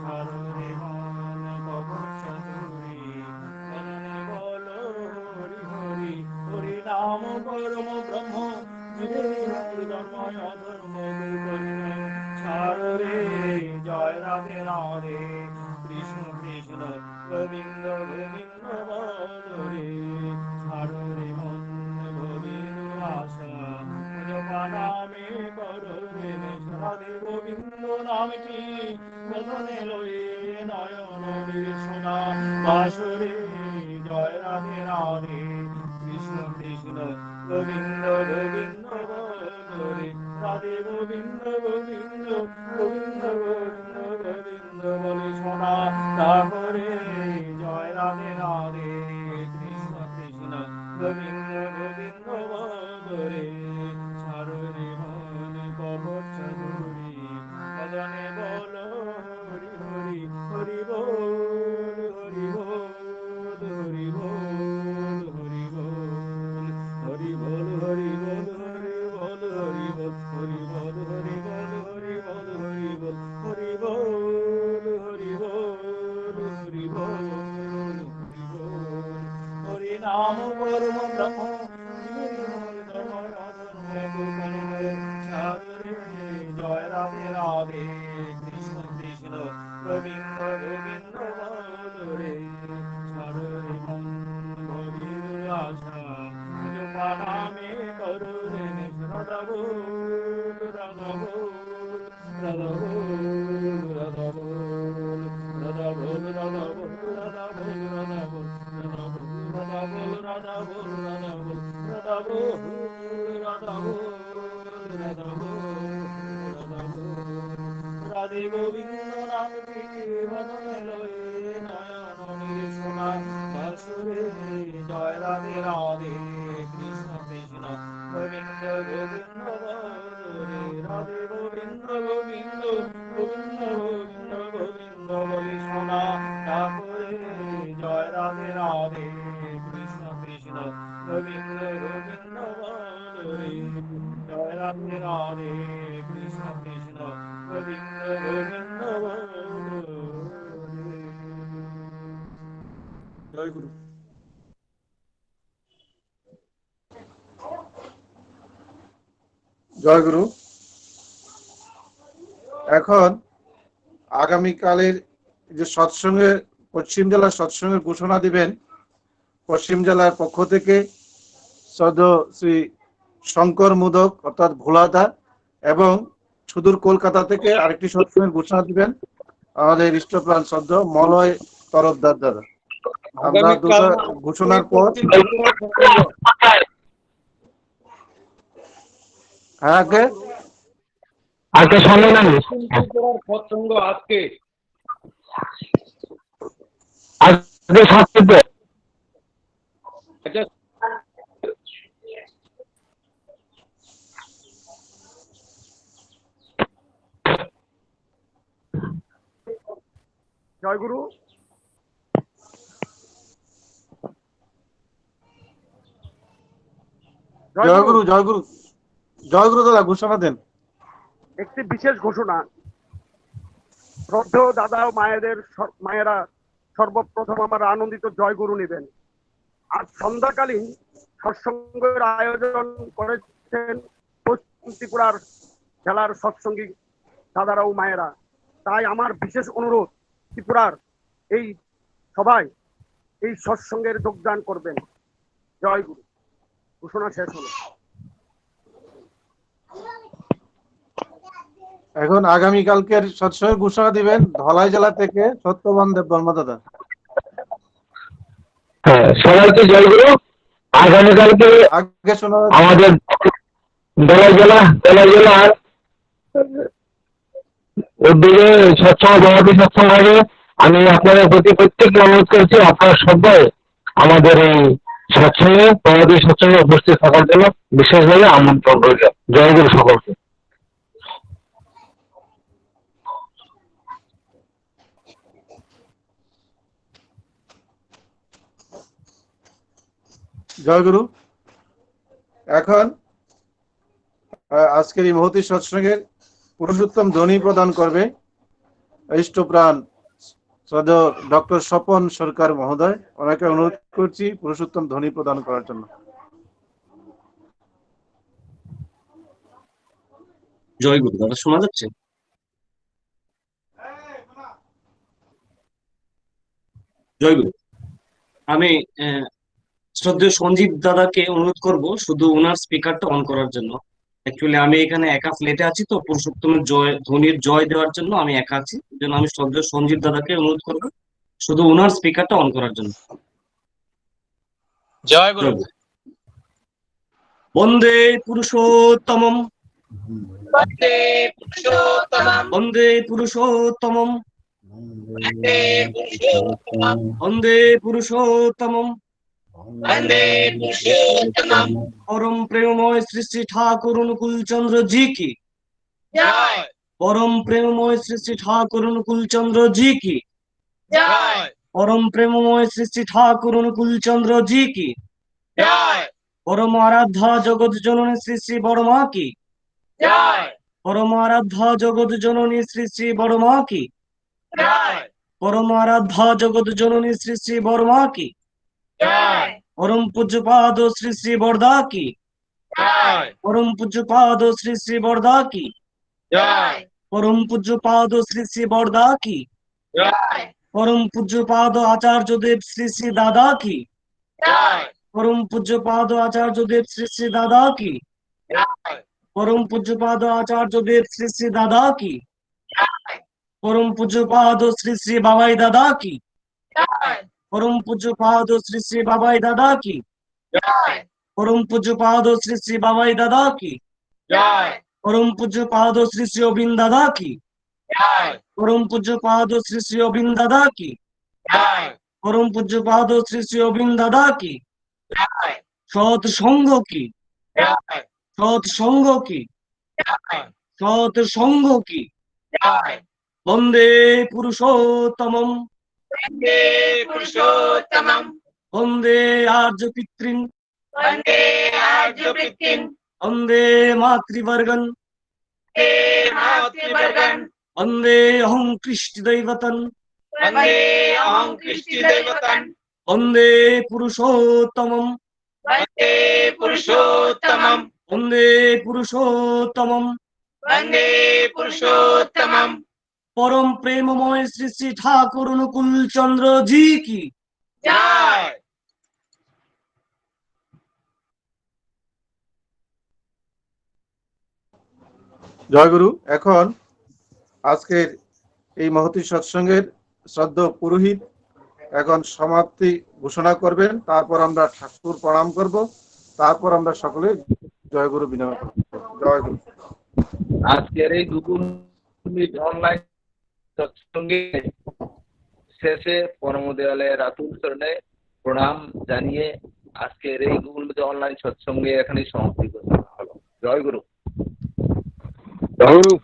সারণে মান পবন চতুরি মননে বলো হরি হরি হরি নাম পরম ব্রহ্ম ধর্ময় অধর্ম সারে জয় রাধে রাধে কৃষ্ণ কৃষ্ণ গোবিন্দ গোবিন্দ বলে সারে মন গোবিন্দ আশা নামে করো রাধে গোবিন্দ নামটি বদনে লয়ে নয়ন সোনা বাসরে জয় রাধে রাধে কৃষ্ণ কৃষ্ণ গোবিন্দ গোবিন্দ বলে রাধে গোবিন্দ গোবিন্দ গোবিন্দ গোবিন্দ গোবিন্দ বলে সোনা তারপরে জয় রাধে রাধে কৃষ্ণ কৃষ্ণ গোবিন্দ গোবিন্দ বলে সারণে মন কবর চতুরি মদনে বল হরি হরি হরি বল হরি বল হরি বল হরি বল হরি বল হরি বল হরি বল হরি বল হরি বল হরি বল হরি বল হরি বল হরি বল হরি বল হরি বল হরি বল হরি নাম পরম ব্রহ্ম জয় রাধে রাধে কৃষ্ণ কৃষ্ণ গোবিন্দ গোবিন্দ বলে সারে মন গোবিন্দ আশা নামে করুণে রাধা বল রাধা বল রাধা বল রাধা বল রাধা বল রাধা বল রাধা বল রাধা বল রাধা বল রাধা বল রাধা বল রাধা বল রাধা বল রাধা বল রাধে গোবিন্দ নামটি বদনে লয়ে নয়ন সোনা বাসুরে জয় রাধে রাধে কৃষ্ণ কৃষ্ণ গোবিন্দ গোবিন্দ বলে রাধে গোবিন্দ গোবিন্দ গোবিন্দ গোবিন্দ গোবিন্দ বলে সোনা তারপরে জয় রাধে রাধে কৃষ্ণ কৃষ্ণ গোবিন্দ গোবিন্দ বলে জয় রাধে রাধে কৃষ্ণ কৃষ্ণ গোবিন্দ গোবিন্দ বলে জয় গুরু। জয় গুরু। এখন আগামীকালের যে সৎসঙ্গে পশ্চিম জেলার সৎসঙ্গের ঘোষণা দিবেন পশ্চিম জেলার পক্ষ থেকে শ্রদ্ধেয় শ্রী শঙ্কর মোদক অর্থাৎ ভোলাদা এবং সুদূর কলকাতা থেকে আরেকটি সৎসঙ্গের ঘোষণা দিবেন আমাদের ইষ্টপ্রাণ শ্রদ্ধেয় মলয় তরফদার দ্বারা। আমরা দুটো ঘোষণার পর হ্যাঁ আজকে সম্মেলন সৎসঙ্গ আজকে আচ্ছা জয় গুরু। জয় গুরু জয় গুরু জয় গুরু দাদা ঘোষণা দেন। একটি বিশেষ ঘোষণা, শ্রদ্ধেয় দাদা ও মায়েরা সর্বপ্রথম আমার আনন্দিত জয় গুরু নেবেন। আজ সন্ধ্যাকালীন সৎসঙ্গের আয়োজন করেছেন পশ্চিম ত্রিপুরার জেলার সৎসঙ্গী দাদারা ও মায়েরা। তাই আমার বিশেষ অনুরোধ, ত্রিপুরার এই সবাই এই সৎসঙ্গের যোগদান করবেন। জয় গুরু। ঘোষণা শেষ হলো। এখন আগামীকালকের সৎসঙ্গের ঘোষণা দিবেন ধলাই জেলা থেকে সত্যবান দেব বর্মা দাদা। সবাইকে জয় গুরু। আগামীকালকে আগে শোনা আমাদের ধলাই জেলার উদ্যোগে সৎসঙ্গ সমাধি সৎসঙ্গ হবে। আমি আপনাদের প্রতি প্রত্যেককে অনুরোধ করছি আপনারা সবাই আমাদের এই সৎসঙ্গে সমাধি সৎসঙ্গে উপস্থিত থাকার জন্য বিশেষভাবে আমন্ত্রণ রইল। জয় গুরু সকলকে। জয় গুরু। এখন আজকের এই মহতী সৎসঙ্গের পুরুষোত্তম ধ্বনি প্রদান করবে ইষ্টপ্রাণ শ্রদ্ধেয় ডক্টর স্বপন সরকার মহোদয়। ওনাকে অনুরোধ করছি পুরুষোত্তম ধ্বনি প্রদান করার জন্য। জয় গুরু। দাদা শোনা যাচ্ছে? জয় গুরু। আমি শ্রদ্ধেয় সঞ্জীব দাদাকে অনুরোধ করব শুধু ওনার স্পিকারটা অন করার জন্য। অ্যাকচুয়ালি আমি এখানে একা ফ্লেটে আছি, তো পুরুষোত্তমের জয় ধ্বনির জয় দেওয়ার জন্য আমি একা আছি, জন্য আমি শ্রদ্ধেয় সঞ্জীব দাদাকে অনুরোধ করব শুধু ওনার স্পিকারটা অন করার জন্য। জয় গুরু। বন্দে পুরুষোত্তমম, বন্দে পুরুষোত্তমম, বন্দে পুরুষোত্তমম, বন্দে পুরুষোত্তমম, বন্দে পুরুষোত্তমম, বন্দে পুরুষোত্তমম। পরম প্রেমময় শ্রী শ্রী ঠাকুর অনুকূল চন্দ্র জি কি জয়। পরম প্রেমময় শ্রী শ্রী ঠাকুর অনুকূল চন্দ্র জি কি জয়। পরম প্রেমময় শ্রী শ্রী ঠাকুর অনুকূল চন্দ্র জি কি জয়। পরম আরাধ্যা জগৎ জননী শ্রী শ্রী বড়মা কি জয়। পরম আরাধ্যা জগৎ জননী শ্রী শ্রী বড়মা কি জয়। পরম আরাধ্যা জগৎ জননী শ্রী শ্রী বড়মা কি জয়। পরম পূজ্যপাদ শ্রী শ্রী বরদা কি জয়। পরম পূজ্যপাদ শ্রী শ্রী বরদা কি জয়। পরম পূজ্যপাদ শ্রী শ্রী বরদা কি জয়। পরম পূজ্যপাদ আচার্য দেব শ্রী শ্রী দাদা কি জয়। পরম পূজ্যপাদ আচার্য দেব শ্রী শ্রী দাদা কি জয়। পরম পূজ্যপাদ আচার্য দেব শ্রী শ্রী দাদা কি জয়। পরম পূজ্যপাদ শ্রী শ্রী বাবাই দাদা কি জয়। পরম পূজ্যপাদ শ্রী শ্রী বাবাই দাদা কি জয়। পরম পূজ্যপাদ শ্রী শ্রী বাবাই দাদা কি জয়। পরম পূজ্যপাদ শ্রী শ্রী অবিন দাদা কি জয়। পরম পূজ্যপাদ শ্রী শ্রী অবিন দাদা কি জয়। পরম পূজ্যপাদ শ্রী শ্রী অবিন দাদা কি জয়। সৎ সঙ্গ কি জয়। সৎ সঙ্গ কি জয়। সৎ সঙ্গ কি জয়। বন্দে পুরুষোত্তমম, বন্দে পুরুষোত্তমম, বন্দে আর্য পিতৃন, বন্দে আর্যবৃত্তিম, বন্দে মাতৃবর্গন, বন্দে মাতৃবর্গন, বন্দে অহং কৃষ্টি দৈবতন, বন্দে অহং কৃষ্টিদৈবতম, বন্দে পুরুষোত্তমম, বন্দে পুরুষোত্তমম, বন্দে পুরুষোত্তমম, বন্দে পুরুষোত্তমম। পরম প্রেমময় শ্রী শ্রী ঠাকুর অনুকূল চন্দ্র জি কি জয়। জয় গুরু। এখন আজকের এই মহতী সৎসঙ্গের শ্রদ্ধেয় পুরোহিত এখন সমাপ্তি ঘোষণা করবেন, তারপর আমরা ঠাকুর প্রণাম করব, তারপর আমরা সকলে জয় গুরু বিনয় করব। জয় গুরু। আজকের এই গুগল মিট অনলাইন সৎসঙ্গে শেষে পরম দেয়ালের আতুল চরণে প্রণাম জানিয়ে আজকের এই গুগল মিট অনলাইন সৎসঙ্গে এখানে সমাপ্তি ঘোষণা হলো। জয় গুরু। জয় গুরু।